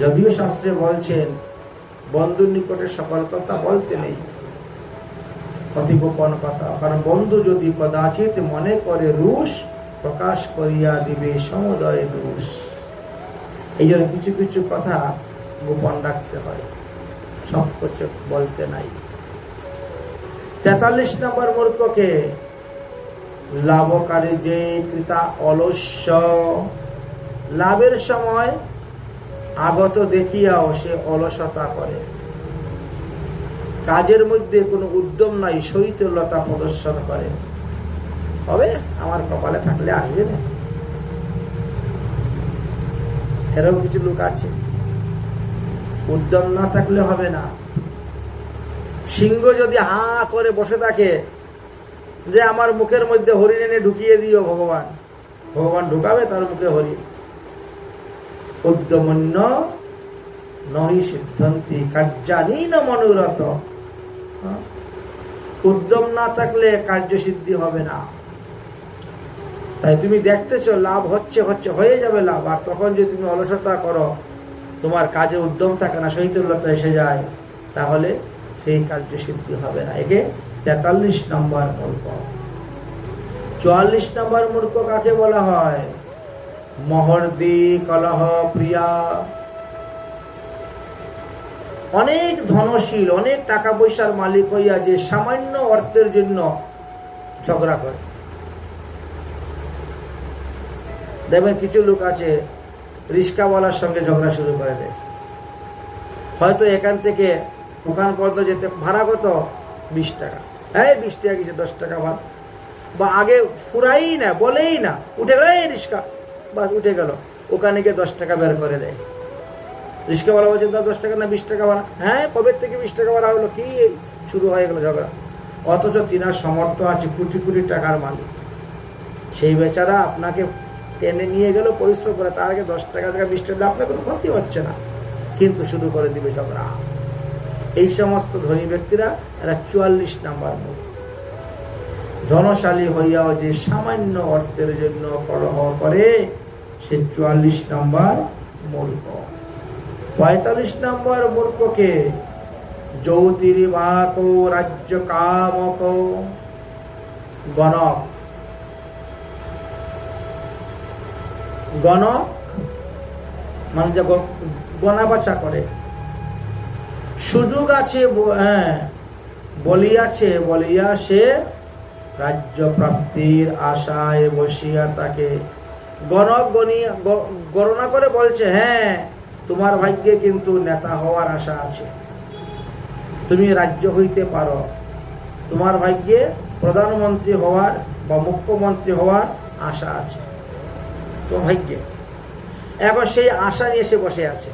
যদিও শাস্ত্রে বলছেন বন্ধুর নিকটে সকল কথা বলতে নেই, অতি গোপন কথা, কারণ বন্ধু যদি কদাচিৎ মনে করে রুষ, প্রকাশ করিয়া দিবে সমুদয় দোষ। এই জন্য কিছু কিছু কথা গোপন রাখতে হয়, সব কিছু বলতে নাই। 43 নম্বর মূর্খকে লাভকারী যে কৃতা অলস্য, লাভের সময় আগত দেখিয়াও সে অলসতা করে, কাজের মধ্যে কোনো উদ্যম নাই, শৈথিল্যতা প্রদর্শন করে। হবে আমার কপালে থাকলে আসবে না, এরকম কিছু লোক আছে। উদ্যম না থাকলে হবে না। সিংহ যদি হা করে বসে থাকে যে আমার মুখের মধ্যে হরিণ এনে ঢুকিয়ে দিও ভগবান, ভগবান ঢুকাবে তার মুখে হরিণ। উদ্যমন্য নহি সিদ্ধন্তি কার্যানি না মনোরথ। উদ্যম না থাকলে কার্যসিদ্ধি হবে না। তাই তুমি দেখতেছো লাভ হচ্ছে হয়ে যাবে লাভ, আর তখন যদি তুমি অলসতা করো, তোমার কাজে উদ্যম থাকে না, শৈথিল্যতা এসে যায়, তাহলে সেই কার্যসিদ্ধি হবে না। একে 43 নম্বর মূর্খ। 44 নম্বর মূর্খ কাকে বলা হয়? মহর্দি কলহ প্রিয়া, অনেক ধনশীল, অনেক টাকা পয়সার মালিক হইয়া যে সামান্য অর্থের জন্য ঝগড়া করে। দেখবেন কিছু লোক আছে রিস্কাওয়ালার সঙ্গে ঝগড়া শুরু করে দেয়। হয়তো এখান থেকে ওখান পর্যন্ত যেতে ভাড়া কত? 20 টাকা। হ্যাঁ 20 টাকা কিছু 10 টাকা ভাড়া, বা আগে ফুরাই না, বলেই না, উঠে গেল এই রিস্কা, বাস উঠে গেল, ওখানে গিয়ে 10 টাকা বের করে দেয়। রিস্কাওয়ালা বলছে 10 টাকা না 20 টাকা ভাড়া। হ্যাঁ কবে থেকে 20 টাকা ভাড়া হলো, কি শুরু হয়ে গেল ঝগড়া। অথচ তিনার সমর্থ আছে, কোটি কোটি টাকার মালিক। সেই বেচারা আপনাকে টেনে নিয়ে গেল পরিশ্রম করে, তার আগে 10 টাকা জায়গায় 20 টাকা, আপনার কোনো ক্ষতি হচ্ছে না, কিন্তু শুরু করে দিবে ঝগড়া। এই সমস্ত ধনী ব্যক্তিরা এরা 44 নম্বর মূর্খ। ধনশালী হইয়াও যে সামান্য অর্থের জন্য কলহ করে, সে 44 নম্বর মূর্খ। 45 নম্বর মূর্খকে জ্যোতির্বাক রাজ্য কামক, গণক গণক মানে যে গণা বাছা করে, সুযোগ আছে বলিয়া সে রাজ্য প্রাপ্তির আশায় বসিয়া তাকে গণক গণনা করে বলছে, হ্যাঁ তোমার ভাগ্যে কিন্তু নেতা হওয়ার আশা আছে, তুমি রাজ্য হইতে পারো, তোমার ভাগ্যে প্রধানমন্ত্রী হওয়ার বা মুখ্যমন্ত্রী হওয়ার আশা আছে তোমার ভাগ্যে। এখন সেই আশা নিয়ে সে বসে আছে।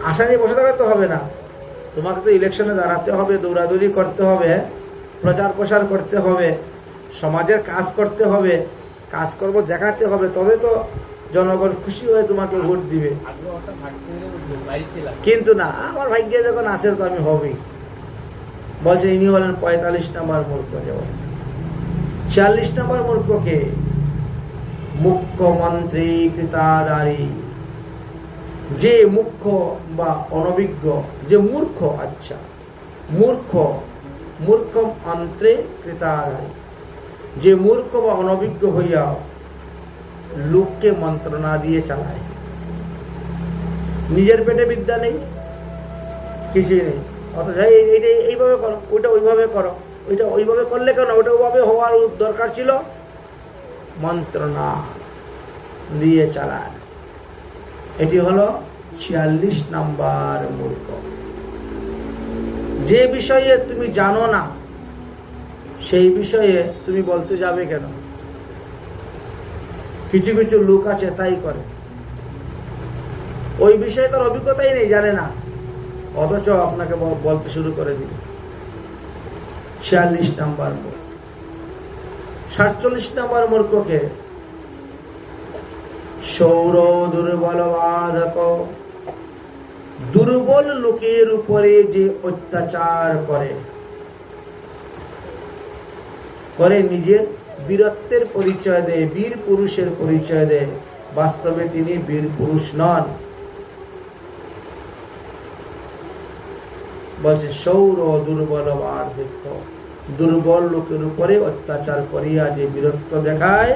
আশা নিয়ে বসে থাকলে তো হবে না, তোমাকে তো ইলেকশনে দাঁড়াতে হবে, দৌড়াদৌড়ি করতে হবে, প্রচার প্রসার করতে হবে, সমাজের কাজ করতে হবে, কাজকর্ম দেখাতে হবে, তবে তো জনগণ খুশি হয়ে তোমাকে ভোট দিবে। আগ্রহটা থাকতে হলে বাড়িতে লাগে। কিন্তু না, আমার ভাগ্যে যখন আছে তো আমি হবেই। বলছে ইনি হলেন 45 নম্বর মূর্খ। যেমন 40 নম্বর মূর্খকে মুখ্যমন্ত্রী কৃতাদারী, যে মুখ্য বা অনভিজ্ঞ, যে মূর্খ, আচ্ছা মূর্খ মন্ত্রী কৃতাদারী, যে মূর্খ বা অনভিজ্ঞ হইয়া লোককে মন্ত্রণা দিয়ে চালায়, নিজের পেটে বিদ্যা নেই, কিছুই নেই, অথচ এইটা এইভাবে করো, ওইটা ওইভাবে করো, ওইটা ওইভাবে করলে কেন, ওটা ওইভাবে হওয়ার দরকার ছিল, মন্ত্রণা দিয়ে চালায়। এটি হলো 46 নম্বর মূর্খ। যে বিষয়ে তুমি জানো না সেই বিষয়ে তুমি বলতে যাবে কেন? কিছু কিছু লোক আছে তাই করে, ওই বিষয়ে তার অভিজ্ঞতাই নেই, জানে না, অথচ আপনাকে বলতে শুরু করে দিল। 46 নম্বর মূর্খ। 47 নম্বর মূর্খকে সৌর দুর্বল বাধক, দুর্বল লোকের উপরে যে অত্যাচার করে নিজের বীরত্বের পরিচয় দেয়, বীর পুরুষের পরিচয় দেয়, বাস্তবে তিনি বীর পুরুষ নন। বলছে সৌর দুর্বল বার্ধক্য, দুর্বল লোকের উপরে অত্যাচার করিয়া যে বীরত্ব দেখায়,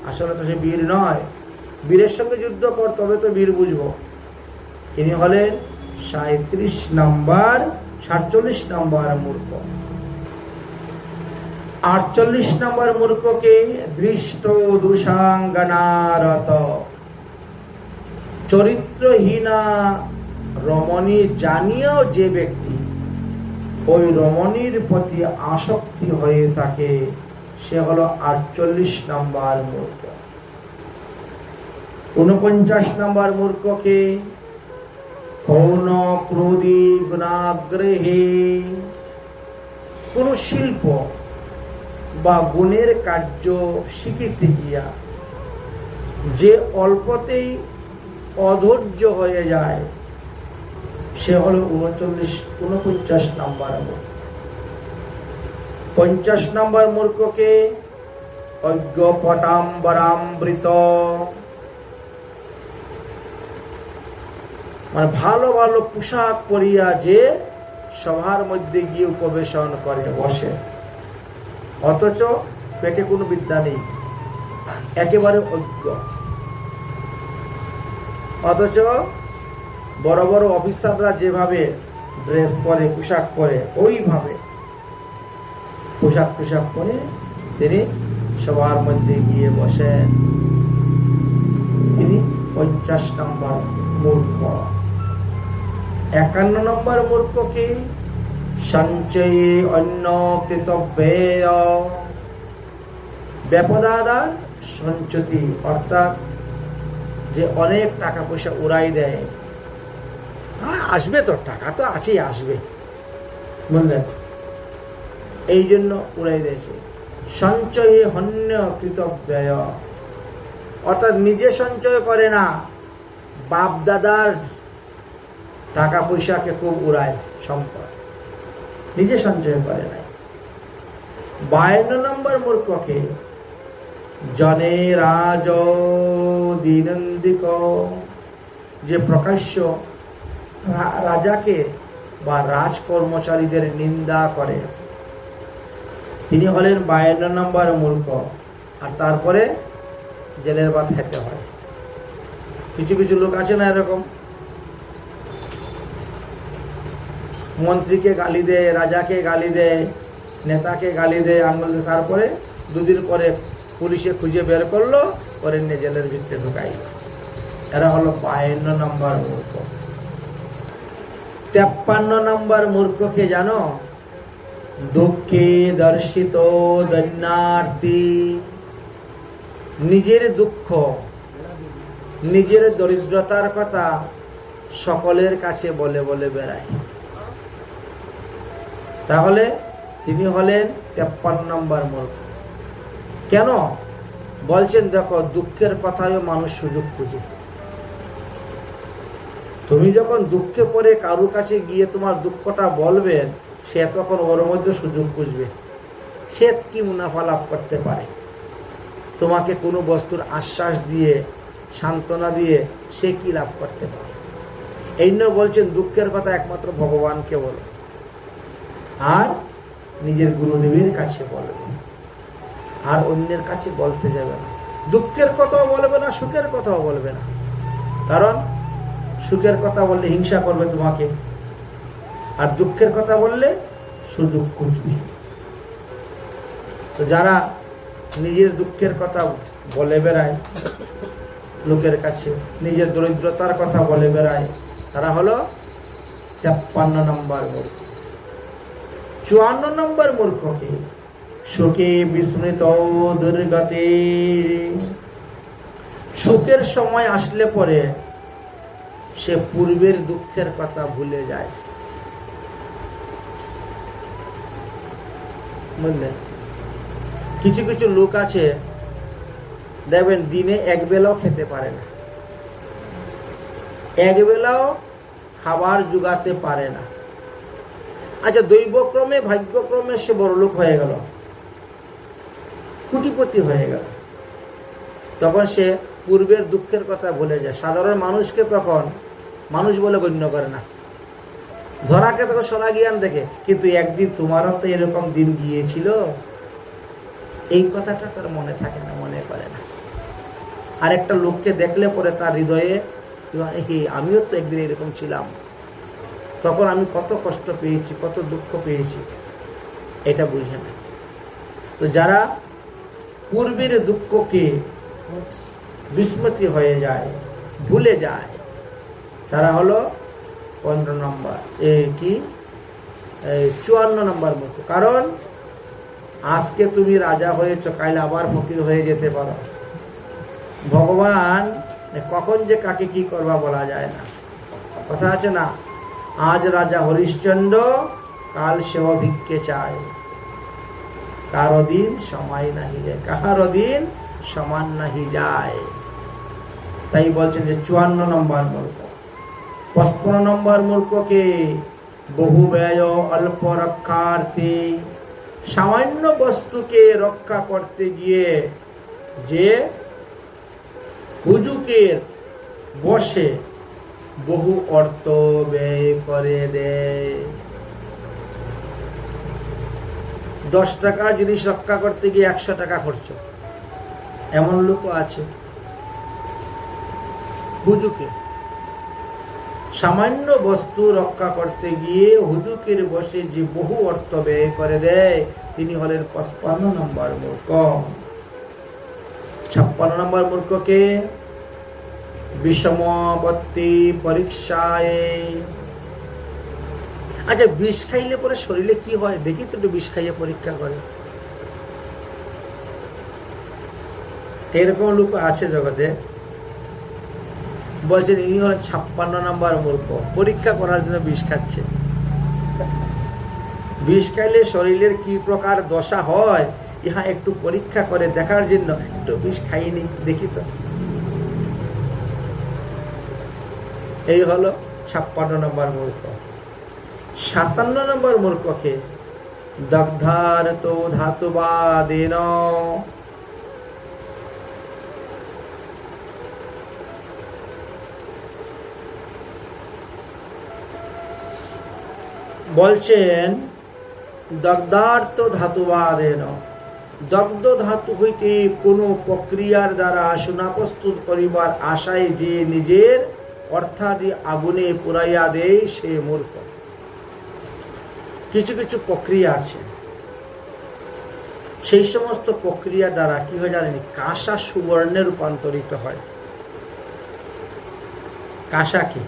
আসলে তো সে বীর নয়। বীরের সঙ্গে যুদ্ধ কর, তবে তো বীর বুঝবো। ইনি হলেন 47 নম্বর মূর্খ। 48 নম্বর মূর্খকে দৃষ্ট দুষাঙ্গনারত, চরিত্রহীনা রমণী জানিয়েও যে ব্যক্তি ওই রমণীর প্রতি আসক্তি হয়ে থাকে, সে হলো 48 নম্বর মূর্খ। 49 নম্বর মূর্খকে কৌন ক্রোধী গুণাগ্রহে, কোন শিল্প বা গুণের কার্য শিখিতে গিয়া যে অল্পতেই অধৈর্য হয়ে যায়, সে হলো 49 নম্বর মূর্খ। 50 নম্বর মূর্খকে অজ্ঞ পটাম্বরামৃত, মানে ভালো ভালো পোশাক পরিয়া যে সভার মধ্যে গিয়ে উপবেশন করে বসে, অথচ পেটে কোনো বিদ্যা নেই, একেবারে অজ্ঞ। অথচ বড় বড় অফিসাররা যেভাবে ড্রেস পরে, পোশাক পরে, ওইভাবে পোশাক পরে তিনি সবার মধ্যে গিয়ে বসেন। তিনি 50 নম্বর মূর্খ। 51 নম্বর মূর্খকে সঞ্চয়ে অন্য কৃতব্যেয়, ব্যাপদাদার সঞ্চতি, অর্থাৎ যে অনেক টাকা পয়সা উড়াই দেয়, আসবে তো, টাকা তো আছেই, আসবে, বুঝলেন, এই জন্য উড়াই দিয়েছে। সঞ্চয়ে হন্য কৃতব্যয়, অর্থাৎ নিজে সঞ্চয় করে না, বাপ দাদার টাকা পয়সাকে খুব উড়ায়, সম্পদ, নিজে সঞ্চয় করে নাই। 52 নম্বর মূর্খকে জনে রাজ দীনন্দিক, যে প্রকাশ্য রাজাকে বা রাজকর্মচারীদের নিন্দা করে, তিনি হলেন 52 নম্বর মূর্খ। আর তারপরে জেলের ভাত খেতে হয়। কিছু কিছু লোক আছে না এরকম, মন্ত্রীকে গালি দেয়, রাজাকে গালি দেয়, নেতাকে গালি দেয় আঙুল দিয়ে, তারপরে দুদিন পরে পুলিশে খুঁজে বের করলো, করে নিয়ে জেলের ভিতরে ঢুকাইল। এরা হলো 52 নম্বর মূর্খ। 53 নম্বর মূর্খকে জানো? দুঃখে দর্শিত দৈন্যার্থী, নিজের দুঃখ, নিজের দরিদ্রতার কথা সকলের কাছে বলে বলে বেড়ায়। তাহলে তিনি হলেন 53 নম্বর মূর্খ। কেন বলছেন? দেখো, দুঃখের কথায়ও মানুষ সুযোগ খুঁজে। তুমি যখন দুঃখে পড়ে কারুর কাছে গিয়ে তোমার দুঃখটা বলবেন, সে তখন ওর মধ্যে সুযোগ খুঁজবে। সে কি মুনাফা লাভ করতে পারে? তোমাকে কোনো বস্তুর আশ্বাস দিয়ে, সান্ত্বনা দিয়ে সে কি লাভ করতে পারে? এই জন্য বলছেন দুঃখের কথা একমাত্র ভগবানকে বলো, আর নিজের গুরুদেবের কাছে বলবে, আর অন্যের কাছে বলতে যাবে না। দুঃখের কথাও বলবে না, সুখের কথাও বলবে না। কারণ সুখের কথা বললে হিংসা করবে তোমাকে, আর দুঃখের কথা বললে সুযোগ খুঁজবে। তো যারা নিজের দুঃখের কথা বলে বেড়ায় লোকের কাছে, নিজের দরিদ্রতার কথা বলে বেড়ায়, তারা হলো 53 নম্বর মূর্খ। 54 নম্বর মূর্খ কি? শোকে বিস্মৃত দুর্গতি, শোকের সময় আসলে পরে সে পূর্বের দুঃখের কথা ভুলে যায়। বুঝলেন? কিছু কিছু লোক আছে দেখবেন দিনে এক বেলাও খেতে পারে না, এক বেলাও খাবার জোগাতে পারে না। আচ্ছা, দৈবক্রমে ভাগ্যক্রমে সে বড়লোক হয়ে গেল, কোটিপতি হয়ে গেল, তখন সে পূর্বের দুঃখের কথা ভুলে যায়। সাধারণ মানুষকে তখন মানুষ বলে গণ্য করে না, ধরাকে তখন সদা জ্ঞান দেখে, কিন্তু একদিন তোমারও তো এরকম দিন গিয়েছিল, এই কথাটা তার মনে থাকে না, মনে করে না। আর একটা লোককে দেখলে পরে তার হৃদয়ে আমিও তো একদিন এরকম ছিলাম, তখন আমি কত কষ্ট পেয়েছি, কত দুঃখ পেয়েছি, এটা বুঝে না। তো যারা পূর্বের দুঃখকে বিস্মৃতি হয়ে যায়, ভুলে যায়, তারা হলো 15 নম্বর, 54 নম্বর মূর্খ। কারণ আজকে তুমি রাজা হয়েছ, কাল আবার ফকির হয়ে যেতে পারো। ভগবান কখন যে কাকে কি করবা বলা যায় না। কথা আছে না, আজ রাজা হরিশ্চন্দ্র, কাল সেও ভিক্ষে চায়, কারো দিন সময় নাহি যায়, কাহারো দিন সমান নাহি যায়। তাই বলছেন যে 54 নম্বর মূর্খ। 55 নম্বর মূর্খকে বহু ব্যয় অল্প রক্ষার্থী, সামান্য বস্তুকে রক্ষা করতে গিয়ে যে হুজুকের বসে বহু অর্থ ব্যয় করে দেয়। 10 টাকা জিনিস রক্ষা করতে গিয়ে 100 টাকা খরচ, এমন লোকও আছে। হুজুকে সামান্য বস্তু রক্ষা করতে গিয়ে হুজুকের বসে যে বহু অর্থ ব্যয় করে দেয়, তিনি হলেন 55 নম্বর মূর্খ। 56 নম্বর মূর্খকে বিষমবর্তী পরীক্ষায়। আচ্ছা, বিষ খাইলে পরে শরীরে কি হয় দেখি তো, একটু বিষ খাইয়ে পরীক্ষা করে। এরকম লোক আছে জগতে। বলছেন ইনি হলেন 56 নম্বর মূর্খ, পরীক্ষা করার জন্য বিষ খাচ্ছে। বিষ খাইলে শরীরের কি প্রকার দশা হয়, ইহা একটু পরীক্ষা করে দেখার জন্য একটু বিষ খাইনি দেখি তো। এই হলো 56 নম্বর মূর্খ। 57 নম্বর মূর্খকে দগ্ধার তো ধাতুবাদেন, বলছেন দগ্ধার্থ ধাতুবাদেন, দগ্ধ ধাতু হইতে কোনো প্রক্রিয়ার দ্বারা সোনা প্রস্তুত করিবার আশায় যে নিজের অর্থাদি আগুনে পুরাইয়া দেয় সে মূর্খ। কিছু কিছু প্রক্রিয়া আছে, সেই সমস্ত প্রক্রিয়া দ্বারা কি হয় জানেন, কাঁসা সুবর্ণে রূপান্তরিত হয়। কাঁসা কি?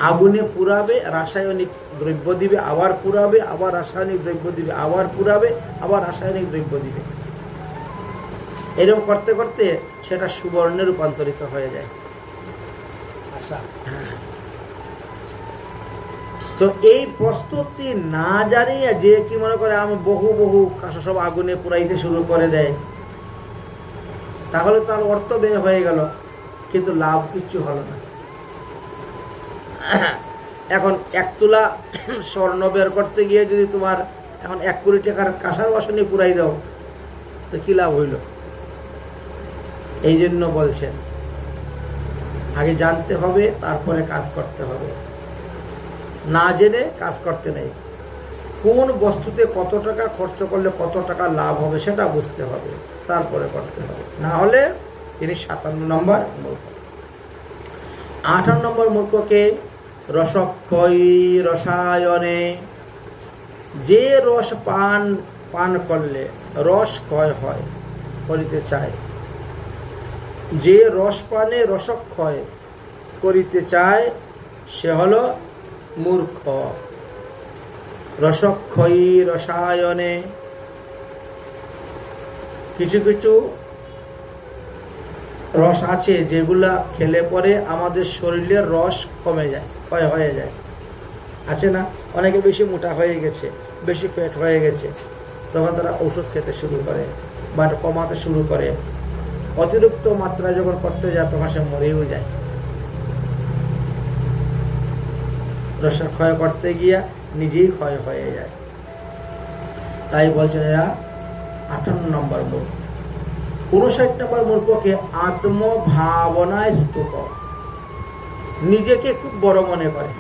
আগুনে পুরাবে, রাসায়নিক দ্রব্য দিবে, আবার পুরাবে, আবার রাসায়নিক দ্রব্য দিবে, আবার পুরাবে, আবার রাসায়নিক দ্রব্য দিবে। এরকম করতে করতে সেটা সুবর্ণে রূপান্তরিত হয়ে যায়। আশা তো এই প্রস্তুতি না জানিয়ে যে কি মনে করে আমি বহু বহু কাঁসা সব আগুনে পুরাইতে শুরু করে দেয়, তাহলে তার অর্থ ব্যয় হয়ে গেল, কিন্তু লাভ কিচ্ছু হলো না। এখন 1 তোলা স্বর্ণ বের করতে গিয়ে যদি তোমার এখন 1 কোটি টাকার কাঁসার বাসনে পুরাই দাও, তো কি লাভ হইল? এই জন্য বলছেন আগে জানতে হবে, তারপরে কাজ করতে হবে। না জেনে কাজ করতে নেই। কোন বস্তুতে কত টাকা খরচ করলে কত টাকা লাভ হবে সেটা বুঝতে হবে, তারপরে করতে হবে। না হলে তিনি 57 নম্বর মূর্খ। 58 নম্বর মূর্খকে রসক্ষয়ী রসায়নে, যে রস পান করলে রস ক্ষয় হয় করিতে চায়, যে রস পানে রসক্ষয় করিতে চায় সে হলো মূর্খ। রসক্ষয়ী রসায়নে, কিছু কিছু রস আছে যেগুলা খেলে পরে আমাদের শরীরের রস কমে যায়, ক্ষয় হয়ে যায়। আছে না? অনেকে বেশি মোটা হয়ে গেছে, বেশি পেট হয়ে গেছে, তখন তারা ওষুধ খেতে শুরু করে বা কমাতে শুরু করে। অতিরিক্ত মাত্রায় যখন করতে যায় তখন সে মরেও যায়। রস ক্ষয় করতে গিয়া নিজেই ক্ষয় হয়ে যায়। তাই বলছেন এরা 58 নম্বর মূর্খ। 59 নম্বর মূর্খকে আত্মভাবনায় স্তূপ, নিজেকে খুব বড় মনে করে,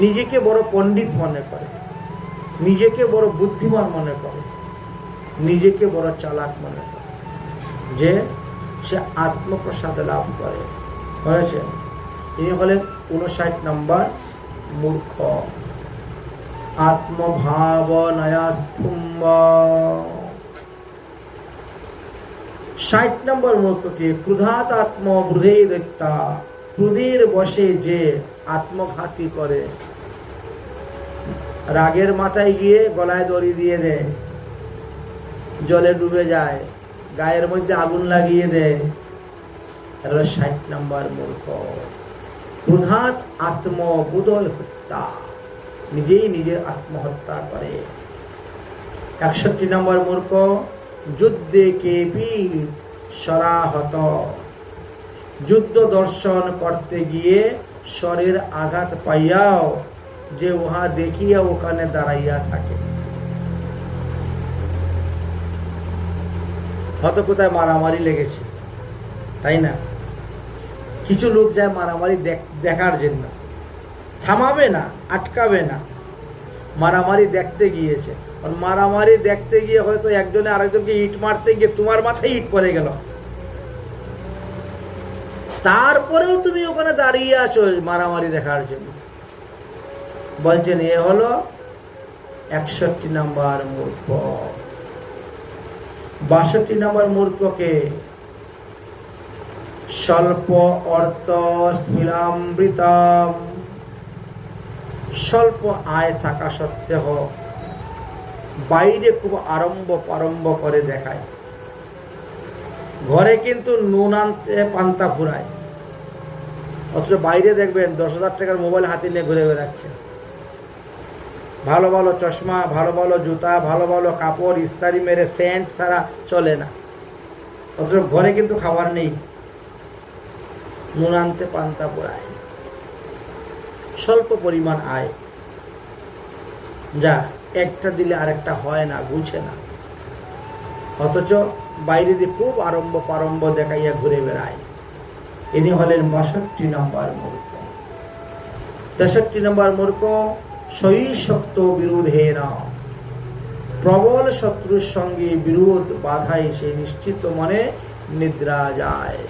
নিজেকে বড় পণ্ডিত মনে করে, নিজেকে বড় বুদ্ধিমান মনে করে, নিজেকে বড় চালাক মনে করে, যে সে আত্মপ্রসাদ লাভ করে। হয়েছে? ইনি হলেন 59 নম্বর মূর্খ। আত্মভাবনায়াস্তম্ভ। 60 নম্বর মূর্খকে ক্রোধাৎ আত্মবুধে দৈত্যা, ক্রোধের বশে যে আত্মঘাতী করে। রাগের মাথায় গিয়ে গলায় দড়ি দিয়ে দেয়, জলে ডুবে যায়, গায়ের মধ্যে আগুন লাগিয়ে দেয়। 60 নম্বর মূর্খ। ক্রোধাৎ আত্মবোধয় হত্যা, নিজেই নিজের আত্মহত্যা করে। 61 নম্বর মূর্খ যুদ্ধে কেপি সরাহত, যুদ্ধ দর্শন করতে গিয়ে শরীর আঘাত পাইয়াও যে উহা দেখিয়া ওখানে দাঁড়াইয়া থাকে। হয়তো কোথায় মারামারি লেগেছে, তাই না? কিছু লোক যায় মারামারি দেখার জন্য, থামাবে না, আটকাবে না, মারামারি দেখতে গিয়েছে। আর মারামারি দেখতে গিয়ে হয়তো একজনে আরেকজনকে ইট মারতে গিয়ে তোমার মাথায় ইট পড়ে গেল, তারপরেও তুমি ওখানে দাঁড়িয়ে আছো মারামারি দেখার জন্য। বলছেন এ হলো 61 নম্বর মূর্খ। 62 নম্বর মূর্খকে স্বল্প অর্থ স্ফিলামৃতম, স্বল্প আয় থাকা সত্ত্বেও বাইরে খুব আড়ম্ব করে দেখায়, ঘরে কিন্তু নুন আনতে পান্তা ফুরায়, অথচ বাইরে দেখবেন 10,000 টাকার মোবাইল হাতে নিয়ে ঘুরে বেড়াচ্ছে। ভালো ভালো চশমা, ভালো ভালো জুতা, ভালো ভালো কাপড়, ইস্তারি মেরে সেন্ট ছাড়া চলে না, অথচ ঘরে কিন্তু খাবার নেই, নুন আনতে পান্তা ফুরায়। স্বল্প পরিমাণ আয়, যা একটা দিলে আরেকটা হয় না, গুছে না, অথচ বাইরে দিয়ে খুব আড়ম্ব দেখাইয়া ঘুরে বেড়ায়। ইনি হলেন 62 নম্বর মূর্খ। 63 নম্বর মূর্খ শৈশক্ত বিরোধে না, প্রবল শত্রুর সঙ্গে বিরোধ বাধায় সে নিশ্চিত মনে নিদ্রা যায়।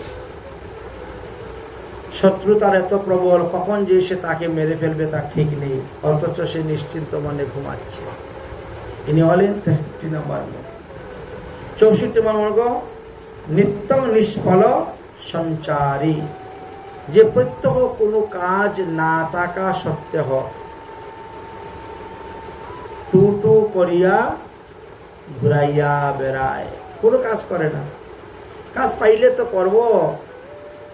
শত্রু তার এত প্রবল, কখন যে সে তাকে মেরে ফেলবে তার ঠিক নেই, অথচ সে নিশ্চিন্ত মনে ঘুমাচ্ছে। ইনি হলেন 63 নম্বর মূর্খ। 64 নম্বর মূর্খ নিত্যম নিষ্ফল সঞ্চারী, যে প্রত্যহ কোনো কাজ না থাকা সত্ত্বেও টু টু করিয়া ঘুরাইয়া বেড়ায়, কোনো কাজ করে না। কাজ পাইলে তো করব।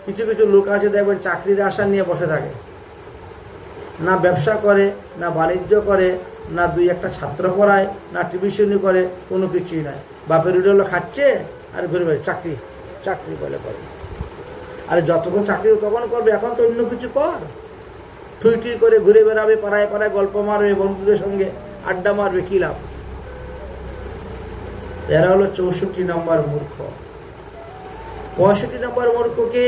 কিছু কিছু লোক আছে দেখবেন চাকরির আশা নিয়ে বসে থাকে, না ব্যবসা করে, না বাণিজ্য করে, না দুই একটা ছাত্র পড়ায়, না টিউশনি করে, কোনো কিছুই নাই। বাপের উঠে হলো খাচ্ছে আর ঘুরে বেড়ে চাকরি চাকরি বলে করে। আরে যতক্ষণ চাকরি তখন করবে, এখন তো অন্য কিছু কর। টুই টুই করে ঘুরে বেড়াবে, পাড়ায় পাড়ায় গল্প মারবে, বন্ধুদের সঙ্গে আড্ডা মারবে, কি লাভ? এরা হলো 64 নম্বর মূর্খ। 65 নম্বর মূর্খকে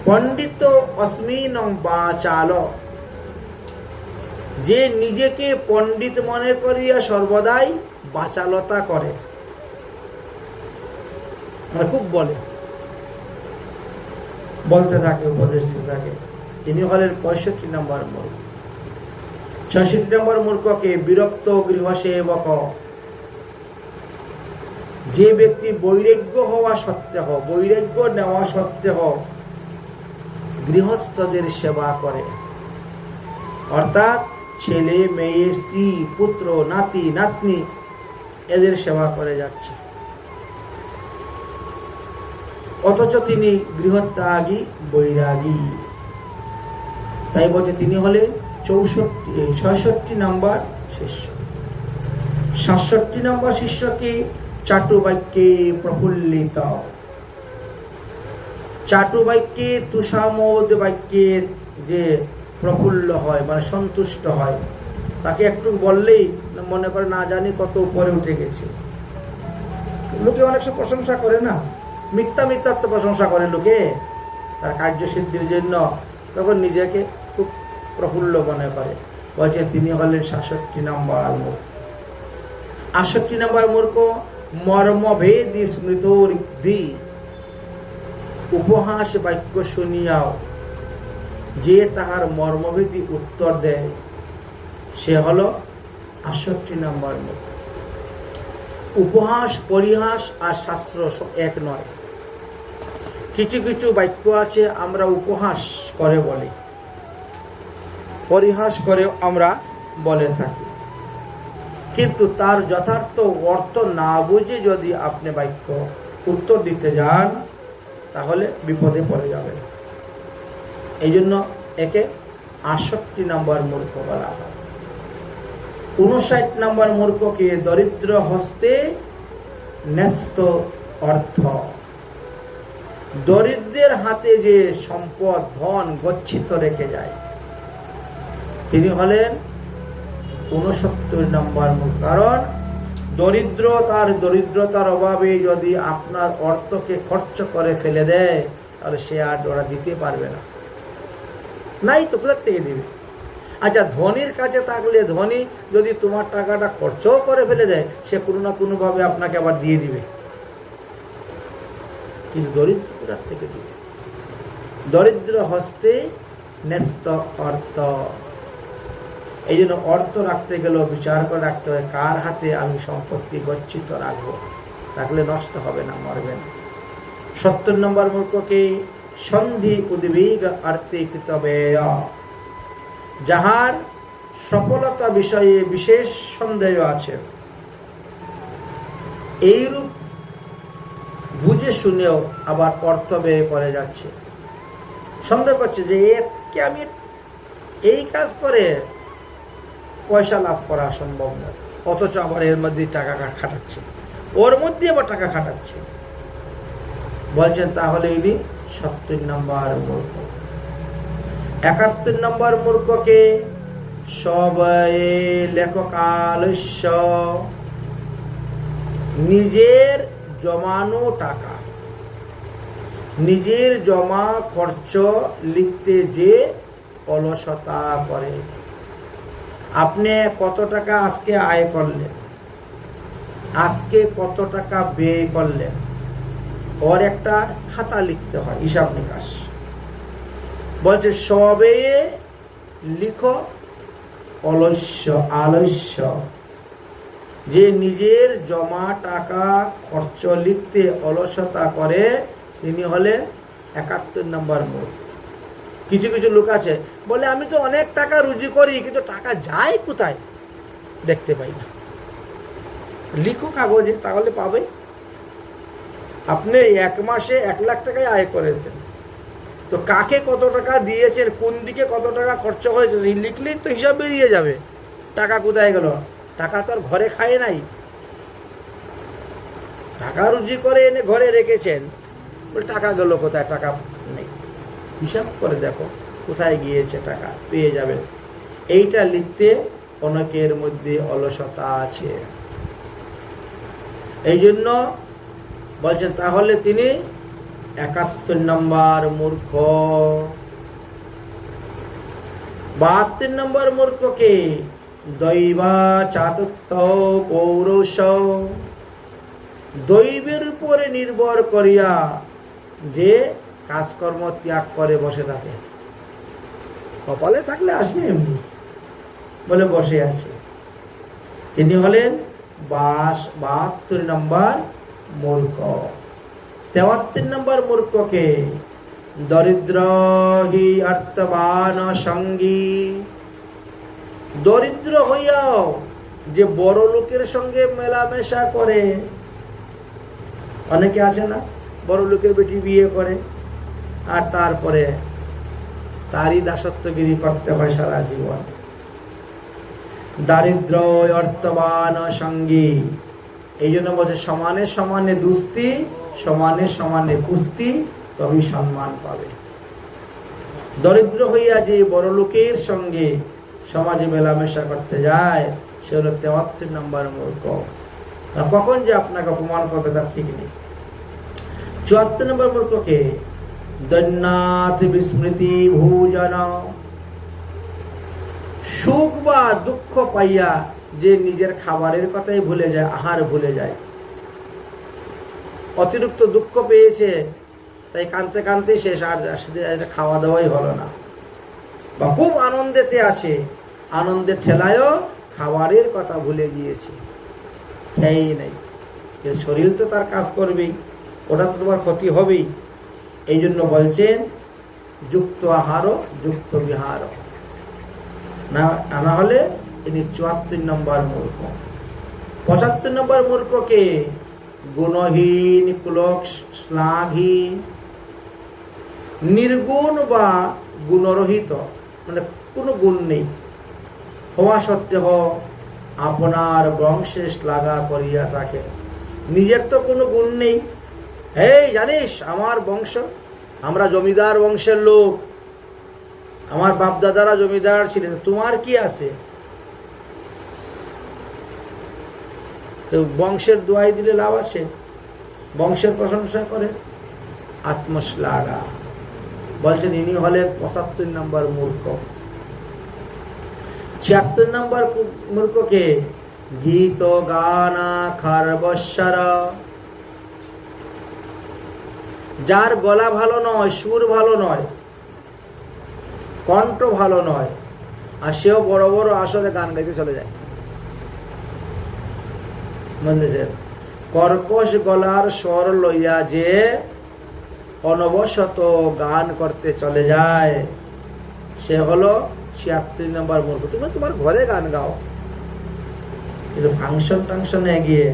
পণ্ডিত অস্মিন বাচাল, যে নিজেকে পণ্ডিত মনে করিয়া সর্বদাই বাচালতা করে, মানে খুব বলতে থাকে, উপদেশ দিতে থাকে। তিনি হলেন 65 নম্বর মূর্খ। 66 নম্বর মূর্খকে বিরক্ত গৃহসেবক, যে ব্যক্তি বৈরাগ্য হওয়া সত্ত্বেও, বৈরাগ্য নেওয়া সত্ত্বেও গৃহস্থদের সেবা করে, অর্থাৎ ছেলে মেয়ে, স্ত্রী, পুত্র, নাতি নাতনি এদের সেবা করে যাচ্ছে, অথচ তিনি গৃহত্যাগী বৈরাগী। তাই বলছে তিনি হলেন 66 নম্বর শিষ্য। 67 নম্বর শিষ্যকে চাটু বাক্যে প্রফুল্লিত, চাটু বাক্যে তুষামোদ বাক্যের যে প্রফুল্ল হয়, মানে সন্তুষ্ট হয়, তাকে একটু বললেই মনে করে না জানি কত উপরে উঠে গেছে। লোকে অনেক সময় প্রশংসা করে না, মিথ্যাত্ব প্রশংসা করে লোকে তার কার্যসিদ্ধির জন্য, তখন নিজেকে খুব প্রফুল্ল মনে করে। বলছে তিনি হলেন 67 নম্বর মূর্খ। 68 নম্বর মূর্খ মর্মভেদী স্মৃতি, উপহাস বাক্য শুনিয়াও যে তাহার মর্মভেদী উত্তর দেয়, সে হলো 68 নম্বর মূর্খ। উপহাস, পরিহাস আর শাস্ত্র সব এক নয়। কিছু কিছু বাক্য আছে আমরা উপহাস করে বলি, পরিহাস করে আমরা বলে থাকি, কিন্তু তার যথার্থ অর্থ না বুঝে যদি আপনি বাক্য উত্তর দিতে যান, তাহলে বিপদে পড়ে যাবেন। এই জন্য একে 68 নম্বর মূর্খ বলা হয়। 59 নম্বর মূর্খকে দরিদ্র হস্তে ন্যস্ত অর্থ, দরিদ্রের হাতে যে সম্পদ ধন গচ্ছিত রেখে যায়, তিনি হলেন 69 নম্বর মূর্খ। কারণ দরিদ্রতার অভাবে যদি আপনার অর্থকে খরচ করে ফেলে দেয়, তাহলে সে আর ওরা দিতে পারবে না, নাই তো কোথার থেকে দিবে। আচ্ছা, ধনীর কাছে থাকলে ধনী যদি তোমার টাকাটা খরচও করে ফেলে দেয়, সে কোনো না কোনোভাবে আপনাকে আবার দিয়ে দিবে, কিন্তু দরিদ্র কোথার থেকে দিবে? দরিদ্র হস্তে ন্যস্ত অর্থ। এই জন্য অর্থ রাখতে গেলেও বিচার করে রাখতে হয়, কার হাতে আমি সম্পত্তি গচ্ছিত রাখবো, রাখলে নষ্ট হবে না, মরবে না। 70 নম্বর মূর্খকে সন্ধি উদ্বেগ আর্তে কৃতব্যয়, যাহার সফলতা বিষয়ে বিশেষ সন্দেহ আছে, এইরূপ বুঝে শুনেও আবার অর্থ ব্যয় করে যাচ্ছে। সন্দেহ করছে যে একে আমি এই কাজ করে পয়সা লাভ করা সম্ভব নয়, অথচ আবার এর মধ্যে টাকা খাটাচ্ছে, ওর মধ্যে আবার টাকা খাটাচ্ছে। বলছেন তাহলে ইনি 70 নম্বর মূর্খ। 71 নম্বর মূর্খকে সবয়ে লেখকালস্য, নিজের জমানো টাকা, নিজের জমা খরচ লিখতে যে অলসতা করে। আপনি কত টাকা আজকে আয় করলেন, আজকে কত টাকা ব্যয় করলেন, ওর একটা খাতা লিখতে হয়, হিসাব নিকাশ। বলছে সবে লিখো অলস্য আলস্য, যে নিজের জমা টাকা খরচ লিখতে অলসতা করে তিনি হলেন 71 নম্বর মূর্খ। কিছু কিছু লোক আছে বলে আমি তো অনেক টাকা রুজি করি কিন্তু টাকা যায় কোথায় দেখতে পাই না। লিখো কাগজে, তাহলে পাবে। আপনি এক মাসে 1 লাখ টাকায় আয় করেছেন, তো কাকে কত টাকা দিয়েছেন, কোন দিকে কত টাকা খরচ হয়েছে লিখলেই তো হিসাব বেরিয়ে যাবে। টাকা কোথায় গেল? টাকা তো আর ঘরে খায় নাই, টাকা রুজি করে এনে ঘরে রেখেছেন, বলে টাকা গেল কোথায়? টাকা নেই, হিসাব করে দেখো কোথায় গিয়েছে টাকা, পেয়ে যাবেন। এইটা লিখতে অনেকের মধ্যে অলসতা আছে। এই জন্য বলছেন তাহলে তিনি 71 নম্বর মূর্খ। 72 নম্বর মূর্খকে দৈবা চাতুক্ত পৌরুষ, দৈবের উপরে নির্ভর করিয়া যে কাজকর্ম ত্যাগ করে বসে থাকে। কপালে থাকলে আসবে এমনি, বলে বসে আছে, তিনি হলেন 72 নম্বর মূর্খ। 73 নম্বর মূর্খকে দরিদ্র হি অর্থবান সঙ্গী, দরিদ্র হইয়াও যে বড় লোকের সঙ্গে মেলামেশা করে। অনেকে আছে না, বড় লোকের বেটি বিয়ে করে আর তারপরে তারই দাসত্বগিরি করতে হয় সারা জীবন। দারিদ্র অর্থবান সঙ্গী, এই জন্য বলছে সমানে সমানে দুস্তি, সমানে সমানে কুস্তি, তবেই সম্মান পাবে। দরিদ্র হইয়া যে বড় লোকের সঙ্গে সমাজে মেলামেশা করতে যায় সে হলো 73 নম্বর মূর্খ। কখন যে আপনাকে অপমান করবে তার ঠিক নেই। 74 নম্বর মূর্খকে দৈন্যাথ বিস্মৃতি ভোজন, সুখ বা দুঃখ পাইয়া যে নিজের খাবারের কথাই ভুলে যায়, আহার ভুলে যায়। অতিরিক্ত দুঃখ পেয়েছে তাই কাঁদতে কাঁদতে শেষ, আর খাওয়া দাওয়াই হলো না। বা খুব আনন্দেতে আছে, আনন্দের ঠেলায়ও খাবারের কথা ভুলে গিয়েছে, খেয়েই নেই। শরীর তো তার কাজ করবেই, ওটা তো তোমার ক্ষতি হবেই। এই জন্য বলছেন যুক্ত আহার যুক্ত বিহার, না হলে ইনি 74 নম্বর মূর্খ। 75 নম্বর মূর্খকে গুণহীন কুলক শ্লাঘী, নির্গুণ বা গুণরহিত, মানে কোনো গুণ নেই হওয়া সত্ত্বেও আপনার বংশে শ্লাঘা করিয়া থাকে। নিজের তো কোনো গুণ নেই, এই জানিস আমার বংশ, আমরা জমিদার বংশের লোক, আমার বাপ দাদারা জমিদার ছিলেন, তোমার কি আছে? তো বংশের দোয়াই দিলে লাভ আছে? বংশের প্রশংসা করে আত্মশ্লাঘা। বলছেন ইনি হলেন 75 নম্বর মূর্খ। 76 নম্বর মূর্খকে গীত গানা খারবস্বর, যার গলা ভালো নয়, সুর ভালো নয়, কণ্ঠ ভালো নয়, আর সেও বড় বড় আসরে গান গাইতে চলে যায়। বুঝলেন? কর্কশ গলার স্বর লইয়া যে অনবশত গান করতে চলে যায় সে হলো 76 নম্বর মূর্খ। তুমি তোমার ঘরে গান গাও, কিন্তু ফাংশন টাংশনে গিয়ে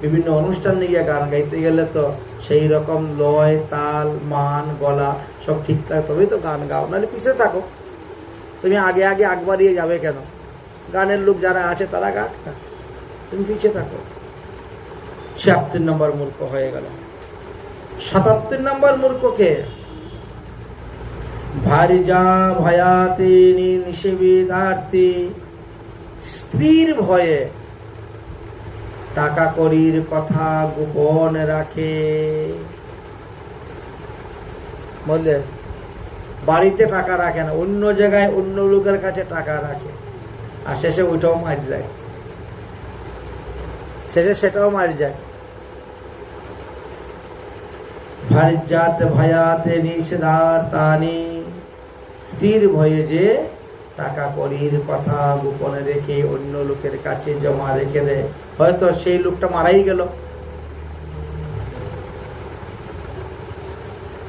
বিভিন্ন অনুষ্ঠানে গিয়ে গান গাইতে গেলে তো সেই রকম লয় তাল মান গলা সব ঠিকঠাক, তবেই তো গান গাও, নাহলে পিছিয়ে থাকো। তুমি আগে আগে আগ বাড়িয়ে যাবে কেন? গানের লোক যারা আছে তারা গাক না, তুমি পিছিয়ে থাকো। 76 নম্বর মূর্খ হয়ে গেল। 77 নম্বর মূর্খকে ভারিজা ভয়াতে নিষেবিদার্থী, স্ত্রীর ভয়ে টাকা কড়ির কথা গোপন রাখে। বললে বাড়িতে টাকা রাখে না, অন্য জায়গায় অন্য লোকের কাছে টাকা রাখে, আর শেষে ওইটাও মার যায়, শেষে সেটাও মার যায়। ভারিজাত ভয়াতে নিষেধার তানি, স্থির ভয়ে যে টাকা কড়ির কথা গোপনে রেখে অন্য লোকের কাছে জমা রেখে দেয়, হয়তো সেই লোকটা মারাই গেল,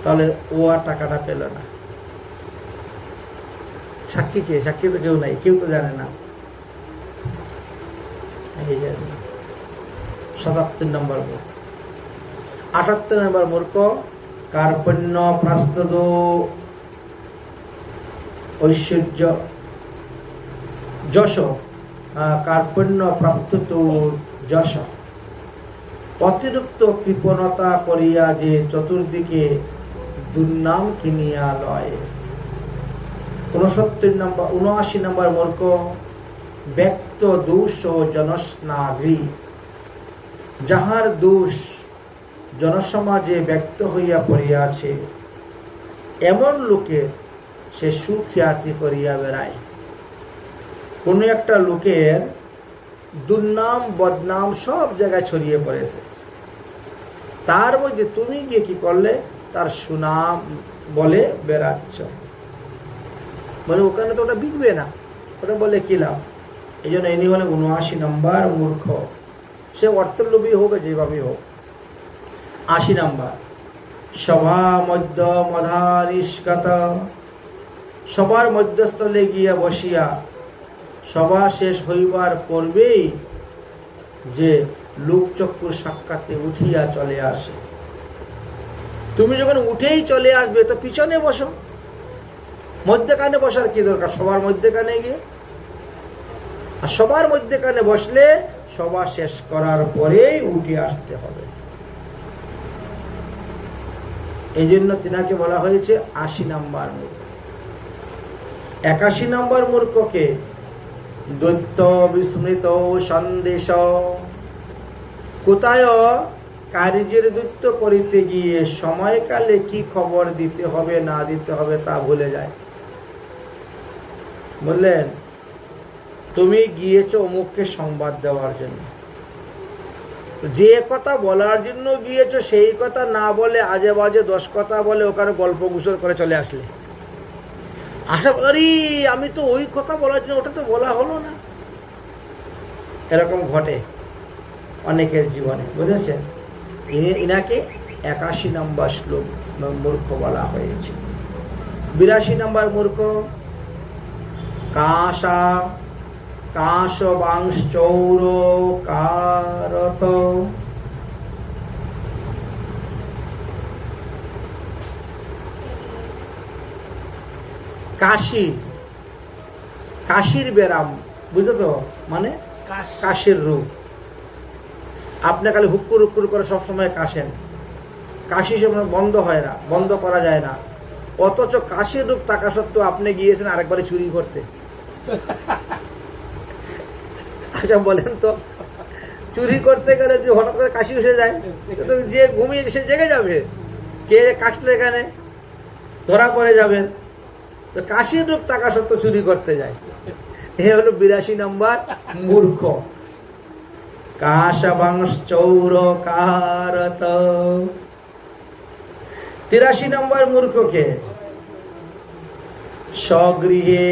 তাহলে ও আর টাকাটা পেল না। সাক্ষী কে? সাক্ষী তো কেউ নাই, কেউ তো জানে না। ৭৭ নম্বর মূর্খ। ৭৮ নম্বর মূর্খ, কার্পণ্য প্রাস্তদ ঐশ্বর্য যশ, কার্পণ্য প্রাপ্ত তো যশ, অতিরিক্ত কৃপণতা করিয়া যে চতুর্দিকে দুর্নাম কিনিয়া লয়। ৭৯ নম্বর মূর্খ, ব্যক্ত দোষ ও জনস্নাগ্রী, যাহার দোষ জনসমাজে ব্যক্ত হইয়া পড়িয়াছে, এমন লোকের সে সুখ্যাতি করিয়া বেড়ায়। কোনো একটা লোকের দুর্নাম বদনাম সব জায়গায় ছড়িয়ে পড়েছে, তার মধ্যে তুমি গিয়ে কি করলে? তার সুনাম বলে বেড়াচ্ছ। বলে ওখানে তো ওটা বিকবে না, ওটা বলে কি লাভ? এই জন্য ইনি হলে ৭৯ নম্বর মূর্খ। সে অর্থের লোভী হোক, যেভাবেই হোক। ৮০ নম্বর, সভা মধ্য মধানিষ্কত, সবার মধ্যস্থলে গিয়া বসিয়া সভা শেষ হইবার পূর্বেই যে লোকচক্ষুর সাক্ষাতে উঠিয়া চলে আসে। তুমি যখন উঠেই চলে আসবে তো পিছনে বসো, মধ্যেখানে বসার কি দরকার? সবার মধ্যেখানে গিয়ে, আর সবার মধ্যেখানে বসলে সভা শেষ করার পরেই উঠে আসতে হবে। এই জন্য তিনাকে বলা হয়েছে ৮০ নম্বর মূর্খ। ৮১ নম্বর মূর্খকে দৈত্য বিস্মৃত সন্দেশ, কোথায় কার্যের দৈত্য করিতে গিয়ে সময়কালে কি খবর দিতে হবে না দিতে হবে তা ভুলে যায়। বললেন তুমি গিয়েছো অমুককে সংবাদ দেওয়ার জন্য, যে কথা বলার জন্য গিয়েছো সেই কথা না বলে আজে বাজে 10 কথা বলে ওখানে গল্প গুজর করে চলে আসলে, আশা করি আমি তো ওই কথা বলার জন্য, ওটা তো বলা হলো না। এরকম ঘটে অনেকের জীবনে, বুঝেছেন? ইনাকে ৮১ নম্বর শ্লোক মূর্খ বলা হয়েছে। ৮২ নম্বর মূর্খ, কাঁসা কাঁস বাংশৌর কারত, কাশি, কাশির ব্যারাম, বুঝলো তো? মানে কাশির রোগ। আপনি খালি হুক্কুর হুক্কুর করে সবসময় কাশেন, কাশি সময় বন্ধ হয় না, বন্ধ করা যায় না। অথচ কাশির রোগ থাকা সত্ত্বেও আপনি গিয়েছেন আরেকবারে চুরি করতে। আচ্ছা বলেন তো, চুরি করতে গেলে যে হঠাৎ করে কাশি এসে যায়, তো যে ঘুমিয়ে সে জেগে যাবে, কে কাশলো এখানে ধরা পড়ে যাবেন। তো কাশির রোগ থাকা সত্ত্বেও চুরি করতে যায়, এ হলো ৮২ নম্বর মূর্খ। কাশবাংশৌর কারত। ৮৩ নম্বর মূর্খকে স্বগৃহে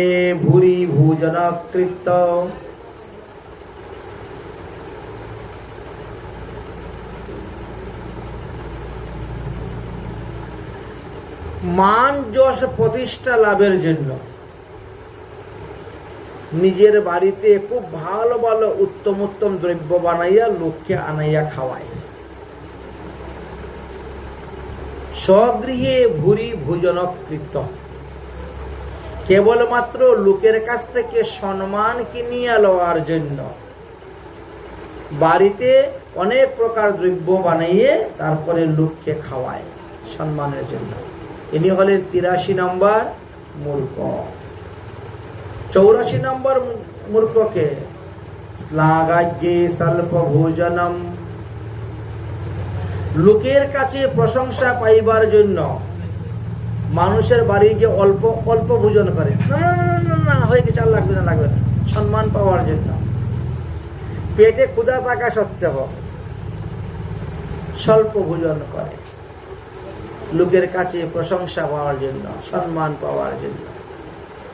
ভূরি ভোজনকৃত, মান যশ প্রতিষ্ঠা লাভের জন্য নিজের বাড়িতে খুব ভালো ভালো উত্তম উত্তম দ্রব্য বানাইয়া লোককে আনাইয়া খাওয়ায়। স্বগৃহে ভূরি ভোজনকৃত, কেবলমাত্র লোকের কাছ থেকে সম্মান কিনিয়া লওয়ার জন্য বাড়িতে অনেক প্রকার দ্রব্য বানাইয়ে তারপরে লোককে খাওয়ায় সম্মানের জন্য। ইনি হলেন ৮৩ নম্বর মূর্খ। ৮৪ নম্বর মূর্খকে শ্লাঘাজ্ঞে স্বল্প ভোজনম, লোকের কাছে প্রশংসা পাইবার জন্য মানুষের বাড়ি গিয়ে অল্প অল্প ভোজন করে। না না না না, হয়ে গেছে, আর লাগবে না, লাগবে না, সম্মান পাওয়ার জন্য, পেটে ক্ষুধা থাকা সত্ত্বেও স্বল্প ভোজন করে লোকের কাছে প্রশংসা পাওয়ার জন্য, সম্মান পাওয়ার জন্য।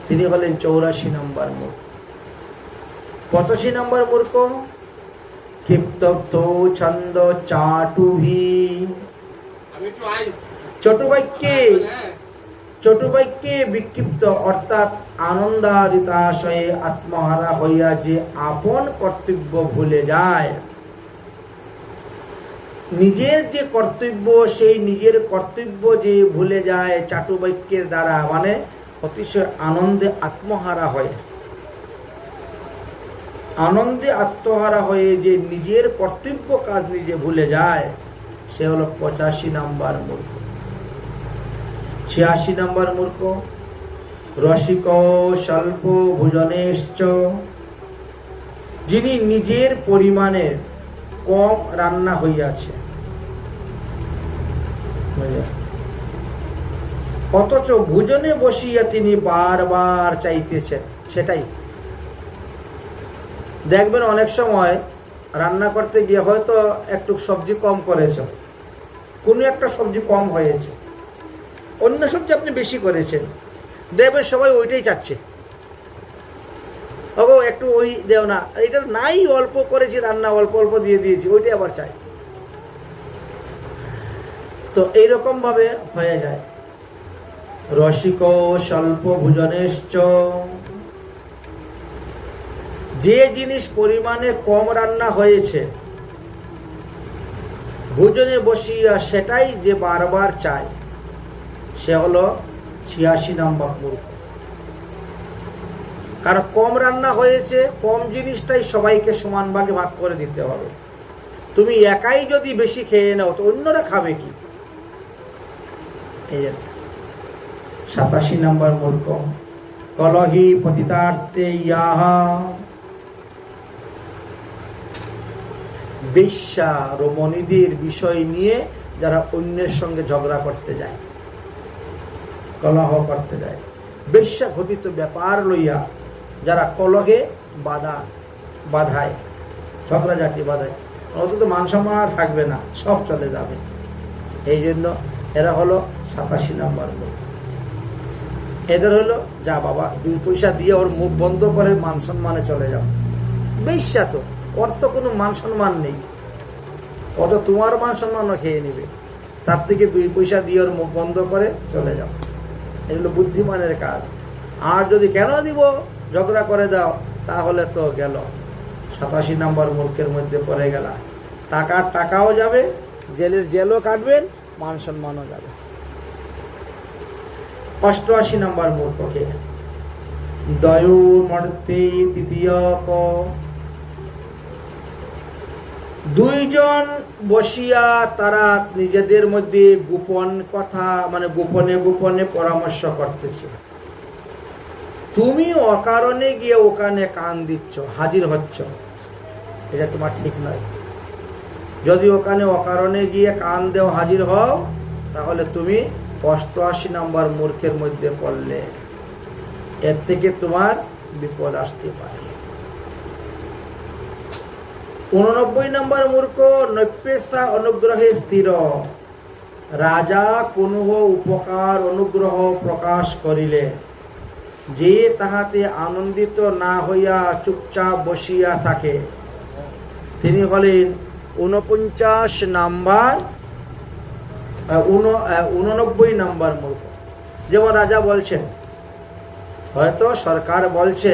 তিনি হলেন 84 নম্বর মূর্খ। 85 নম্বর মূর্খ ক্ষিপ্ত ছন্দ চাটুভি, চটুবাক্যে বিক্ষিপ্ত অর্থাৎ আনন্দাদিতাশয়ে আত্মহারা হইয়া যে আপন কর্তব্য ভুলে যায়, নিজের যে কর্তব্য সেই নিজের কর্তব্য যে ভুলে যায় চাটুবাক্যের দ্বারা, মানে অতিশয় আনন্দে আত্মহারা হয়, আনন্দে আত্মহারা হয়ে যে নিজের কর্তব্য কাজ নিজে ভুলে যায়, সে হলো 85 নম্বর মূর্খ। 86 নম্বর মূর্খ রসিক স্বল্প ভোজনেশ্চ, যিনি নিজের পরিমাণের কম রান্না হইয়াছে অথচ ভোজনে বসিয়া তিনি বারবার চাইতেছেন। সেটাই দেখবেন অনেক সময় রান্না করতে গিয়ে হয়তো একটু সবজি কম করেছ, কোনো একটা সবজি কম হয়েছে, অন্য সবজি আপনি বেশি করেছেন, দেখবেন সবাই ওইটাই চাচ্ছে, ওগো একটু ওই দেও না, এটা নাই, অল্প করেছি রান্না, অল্প অল্প দিয়ে দিয়েছি, ওইটাই আবার চাই। তো এইরকম ভাবে হয়ে যায়। রসিক স্বল্প ভোজনেশ্চ, যে জিনিস পরিমাণে কম রান্না হয়েছে ভোজনে বসিয়া সেটাই যে বারবার চায়, সে হলো 86 নম্বর মূর্খ। কারণ কম রান্না হয়েছে, কম জিনিসটাই সবাইকে সমান ভাগে ভাগ করে দিতে হবে। তুমি একাই যদি বেশি খেয়ে নাও তো অন্যরা খাবে কি? 87 নম্বর মূর্খ কলহি পতিতার্থে ইয়াহা, বেশ্যা রমণীদের বিষয় নিয়ে যারা অন্যের সঙ্গে ঝগড়া করতে যায়, কলহ করতে যায়, বেশ্যা ঘটিত ব্যাপার লইয়া যারা কলহে বাধায়, ঝগড়াঝাটি বাধায়, অন্তত মান সম্মান আর থাকবে না, সব চলে যাবে। এই জন্য এরা হলো 87 নম্বর মূর্খ। এদের হলো যা বাবা 2 পয়সা দিয়ে ওর মুখ বন্ধ করে মান সম্মানে চলে যাও। বেশ্যা তো ওর তো কোনো মান সম্মান নেই, ও তো তোমার মান সম্মানও খেয়ে নেবে, তার থেকে 2 পয়সা দিয়ে ওর মুখ বন্ধ করে চলে যাও। এগুলো বুদ্ধিমানের কাজ। আর যদি কেন দিব ঝগড়া করে দাও, তাহলে তো গেল 87 নম্বর মূর্খের মধ্যে পড়ে গেল। টাকাও যাবে, জেলও কাটবেন, মান সম্মানও যাবে। 88 নম্বর মূর্খকে দয়ো মর্তে তৃতীয় ক, 2 জন বসিয়া তারা নিজেদের মধ্যে গোপন কথা, মানে গোপনে গোপনে পরামর্শ করতেছে। তুমি অকারণে গিয়ে ওখানে কান দিচ্ছ, হাজির হচ্ছ, এটা তোমার ঠিক নয়। যদি ওখানে অকারণে গিয়ে কান দেও, হাজির হও, তাহলে তুমি 88 নম্বর মূর্খের মধ্যে পড়লে, এর থেকে তোমার বিপদ আসতে পারে। 89 নম্বর মূর্খ নৈপেশা অনুগ্রহে স্থির, রাজা কোনো উপকার অনুগ্রহ প্রকাশ করিলে যে তাহাতে আনন্দিত না হইয়া চুপচাপ বসিয়া থাকে, তিনি হলেন 49 নম্বর 89 নম্বর মূর্খ। যেমন রাজা বলছেন, হয়তো সরকার বলছে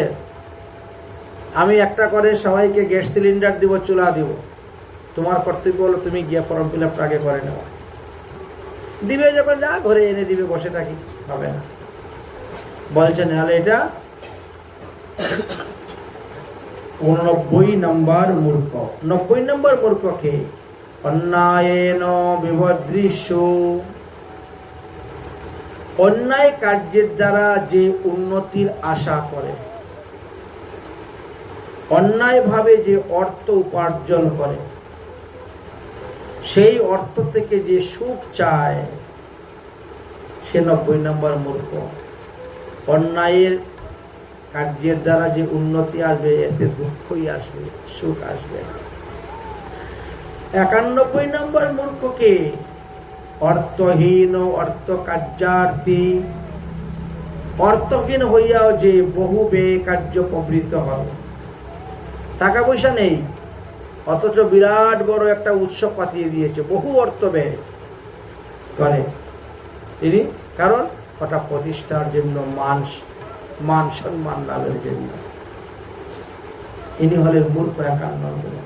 আমি একটা করে সবাইকে গ্যাস সিলিন্ডার দিব, চুলা দিব, তোমার কর্তব্য হলো তুমি গিয়ে ফর্ম ফিল আপ আগে করে নেওয়া। দিবে যখন যা ঘরে এনে দিবে, বসে থাকি, হবে না। বলছেন তাহলে এটা 89 নম্বর মূর্খ। 90 নম্বর মূর্খকে অন্যায়েন বিবদৃশ্য, অন্যায় কার্যের দ্বারা যে উন্নতির আশা করে, অন্যায়ভাবে যে অর্থ উপার্জন করে, সেই অর্থ থেকে যে সুখ চায়, সে 90 নম্বর মূর্খ। অন্যায়ের কার্যের দ্বারা যে উন্নতি আসবে এতে দুঃখই আসবে, সুখ আসবে না। 91 নম্বর মূর্খকে অর্থহীন ও অর্থ কার্যার্থী, অর্থহীন হইয়াও যে বহু ব্যয় কার্য প্রবৃত্ত হয়। টাকা পয়সা নেই অথচ বিরাট বড় একটা উৎসব পাতিয়ে দিয়েছে, বহু অর্থ ব্যয় করে তিনি, কারণ ওটা প্রতিষ্ঠার জন্য, মান সম্মান লাভের জন্য। ইনি হলেন মূর্খ 91।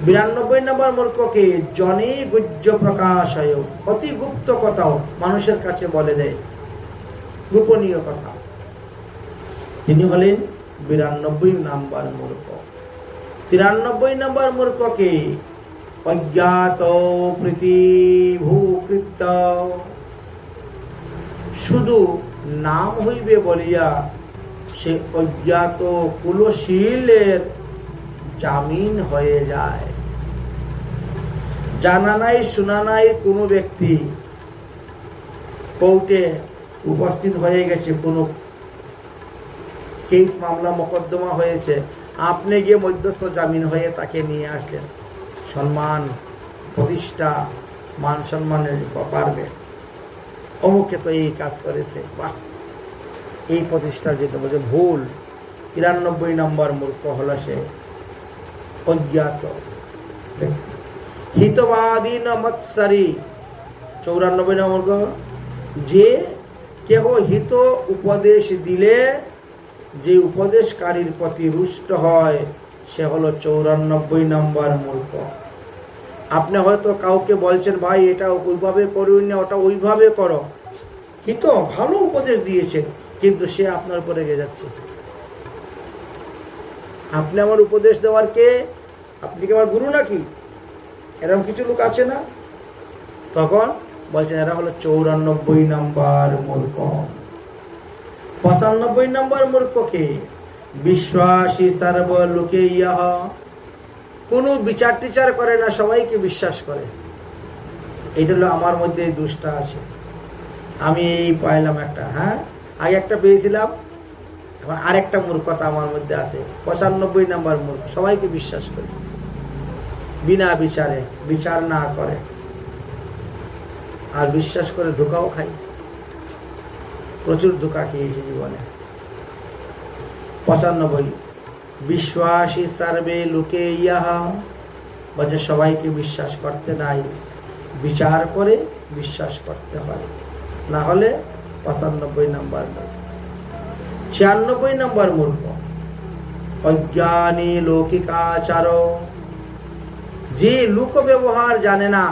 92 নম্বর মূর্খকে জনে গুহ্য প্রকাশ হয়, অতি গুপ্ত কথাও মানুষের কাছে বলে দেয়, গোপনীয় কথা। তিনি হলেন 92 নম্বর মূর্খ। 93 নম্বর মূর্খকে অজ্ঞাত প্রীতি ভূকৃত, শুধু নাম হইবে বলিয়া সে অজ্ঞাত কুলশীলের জামিন হয়ে যায়। জানা নাই শোনা নাই কোনো ব্যক্তি কোর্টে উপস্থিত হয়ে গেছে, কোনো কেস মামলা মোকদ্দমা হয়েছে, আপনি গিয়ে মধ্যস্থ জামিন হয়ে তাকে নিয়ে আসলেন, সম্মান প্রতিষ্ঠা মান সম্মানের পারবে, অমুকে তো এই কাজ করেছে, বাহ, এই প্রতিষ্ঠার জন্য বলছে ভুল। 93 নম্বর মূর্খ হলো সে অজ্ঞাত ব্যক্তি। হিতবাদী ন মৎসরী, 94 নম্বর, যে কেহ হিত উপদেশ দিলে যে উপদেশকারীর প্রতি রুষ্ট হয় সে হলো 94 নম্বর মূর্খ। আপনি হয়তো কাউকে বলছেন ভাই এটা ওইভাবে করুন না, ওটা ওইভাবে করো, হিত ভালো উপদেশ দিয়েছেন, কিন্তু সে আপনার উপরে রেগে যাচ্ছে। আপনি আমার উপদেশ দেওয়ার কে? আপনি কি আমার গুরু নাকি? এরকম কিছু লোক আছে না? তখন বলছেন এরা হলো 94 নম্বর মূর্খ। 95 নম্বর মূর্খকে বিশ্বাসী সর্ব লোকে ইহ, কোনো বিচার টিচার করে না, সবাইকে বিশ্বাস করে। এটা হলো আমার মধ্যে এই দুষ্টা আছে, আমি এই পাইলাম একটা, হ্যাঁ আগে একটা পেয়েছিলাম, এখন আরেকটা মূর্খতা আমার মধ্যে আছে। 95 নম্বর মূর্খ, সবাইকে বিশ্বাস করে, বিনা বিচারে, বিচার না করে, আর বিশ্বাস করে ধোকাও খাই, প্রচুর ধোকা খেয়েছি জীবনে। 95 বিশ্বাসী সর্বে লোকে ইহা, বলছে সবাইকে বিশ্বাস করতে নাই, বিচার করে বিশ্বাস করতে হয়, না হলে 95 নম্বর। 96 নম্বর মূর্খ অজ্ঞানী লৌকিকাচার, যে লোক ব্যবহার জানে না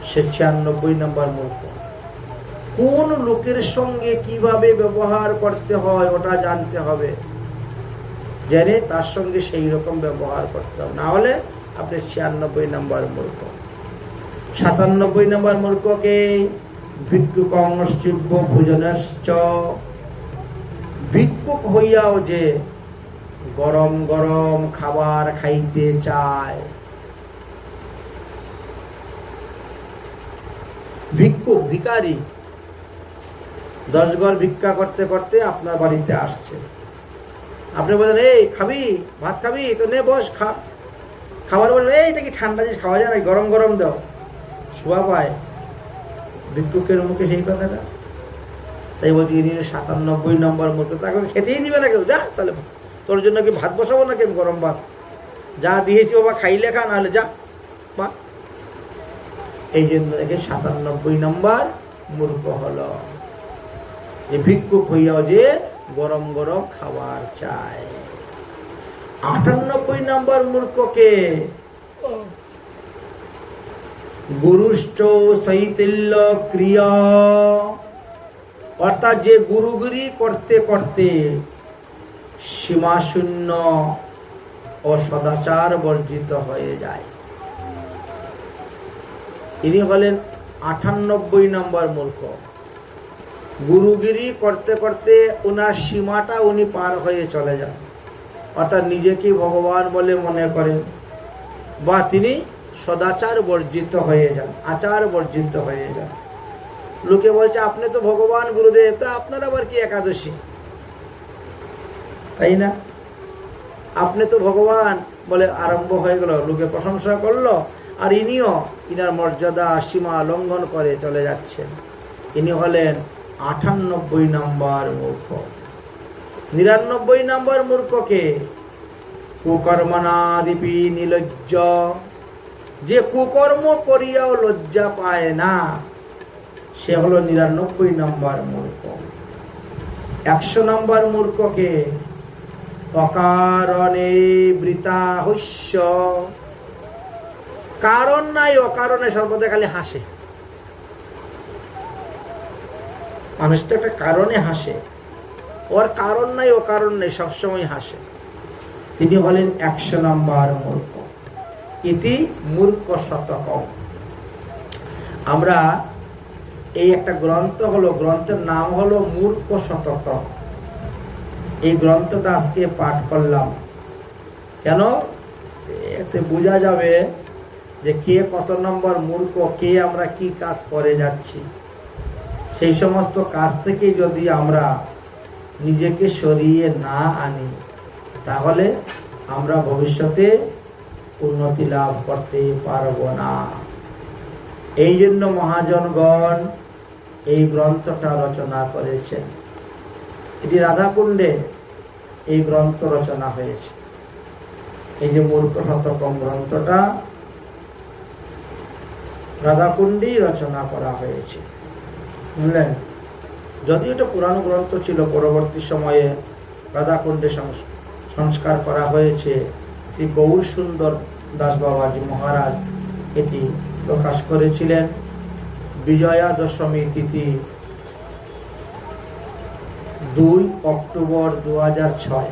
সে 96 নম্বর মূর্খ। কোন লোকের সঙ্গে কিভাবে ব্যবহার করতে হয় ওটা জানতে হবে, জেনে তার সঙ্গে সেই রকম ব্যবহার করতে হবে, না হলে আপনি 96 নম্বর মূর্খ। 97 নম্বর মূর্খকে ভিক্ষুকংশ্চিব্য ভোজনশ্চ, ভিক্ষুক হইয়াও যে গরম গরম খাবার খাইতে চায়। ভিক্ষুক, ভিখারি 10 ঘর ভিক্ষা করতে করতে আপনার বাড়িতে আসছে, আপনি বলেন এই খাবি, ভাত খাবি, তো নে বস খা। খাবার বলবে এই এটা কি ঠান্ডা জিনিস খাওয়া যায় না, গরম গরম দাও, শোভা পায় ভিক্ষুকের মুখে সেই কথাটা। তাই বলছি ইনি 97 নম্বর মতো, তাকে খেতেই দিবে না কেউ, যা তাহলে তোর জন্য কি ভাত বসাবো না কেন, গরম ভাত যা দিয়েছি বাবা খাইলে খা, নাহলে যা বা। এই জন্য একে 97 নম্বর মূর্খ হলো, যে ভিক্ষুক হইয়াও যে গরম গরম খাবার চায়। 98 নম্বর মূর্খকে গুরুশ্চ শৈতিল্য ক্রিয়া, অর্থাৎ যে গুরুগিরি করতে করতে সীমাশূন্য ও সদাচার বর্জিত হয়ে যায়, ইনি হলেন 98 নম্বর মূর্খ। গুরুগিরি করতে করতে ওনার সীমাটা উনি পার হয়ে চলে যান, অর্থাৎ নিজেকে ভগবান বলে মনে করেন, বা তিনি সদাচার বর্জিত হয়ে যান, আচার বর্জিত হয়ে যান। লোকে বলছে আপনি তো ভগবান গুরুদেব, তা আপনার আবার কি একাদশী, তাই না? আপনি তো ভগবান বলে আরম্ভ হয়ে গেল, লোকে প্রশংসা করলো, আর ইনিও ইনার মর্যাদা সীমা লঙ্ঘন করে চলে যাচ্ছেন। ইনি হলেন 98 নম্বর মূর্খ। 99 নম্বর মূর্খকে কুকর্মনাদিপি নিলজ্জ, যে কুকর্ম করিয়াও লজ্জা পায় না, সে হলো 99 নম্বর মূর্খ। 100 নম্বর মূর্খকে অকারণে বৃতা হস্য, কারণ নাই অকারণে সর্বদা খালি হাসে। মানুষ তো একটা কারণে হাসে, ওর কারণ নাই ও কারণ নেই, সবসময় হাসে। তিনি হলেন 100 নম্বর মূর্খ। ইতি মূর্খ শতকম। আমরা এই একটা গ্রন্থ হলো, গ্রন্থের নাম হলো মূর্খ শতকম। এই গ্রন্থটা আজকে পাঠ করলাম কেন, এতে বোঝা যাবে যে কে কত নম্বর মূর্খ, কে আমরা কি কাজ করে যাচ্ছি। সেই সমস্ত কাজ থেকে যদি আমরা নিজেকে সরিয়ে না আনি, তাহলে আমরা ভবিষ্যতে উন্নতি লাভ করতে পারবো না। এই জন্য মহাজনগণ এই গ্রন্থটা রচনা করেছেন। এটি রাধাকুণ্ডে এই গ্রন্থ রচনা হয়েছে। এই যে মূর্খ শতকম গ্রন্থটা রাধাকুণ্ডেই রচনা করা হয়েছে, বুঝলেন? যদি এটা পুরানো গ্রন্থ ছিল, পরবর্তী সময়ে রাধাকুণ্ডে সংস্কার করা হয়েছে। শ্রী গৌর সুন্দর দাস বাবাজি মহারাজ এটি প্রকাশ করেছিলেন বিজয়া দশমী তিথি 2 অক্টোবর 2006।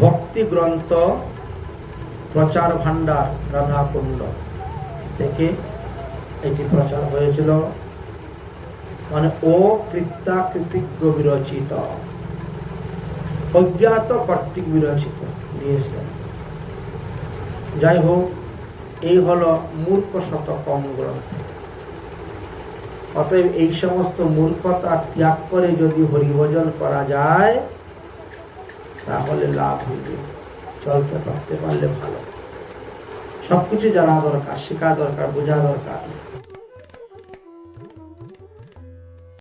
ভক্তি গ্রন্থ প্রচার ভান্ডার রাধাকুণ্ড থেকে এটি প্রচার হয়েছিল। মানে অকৃত্যা কৃতিজ্ঞ বিরচিত, অজ্ঞাত কর্তৃক বিরচিত দিয়েছিলেন। যাই হোক, এই হলো মূর্খ শতকম গ্রন্থ। অতএব এই সমস্ত মূর্খতা ত্যাগ করে যদি হরিভজন করা যায়, তাহলে লাভ হইবে। চলতে পারতে পারলে ভালো। সবকিছু জানা দরকার, শেখা দরকার, বোঝা দরকার।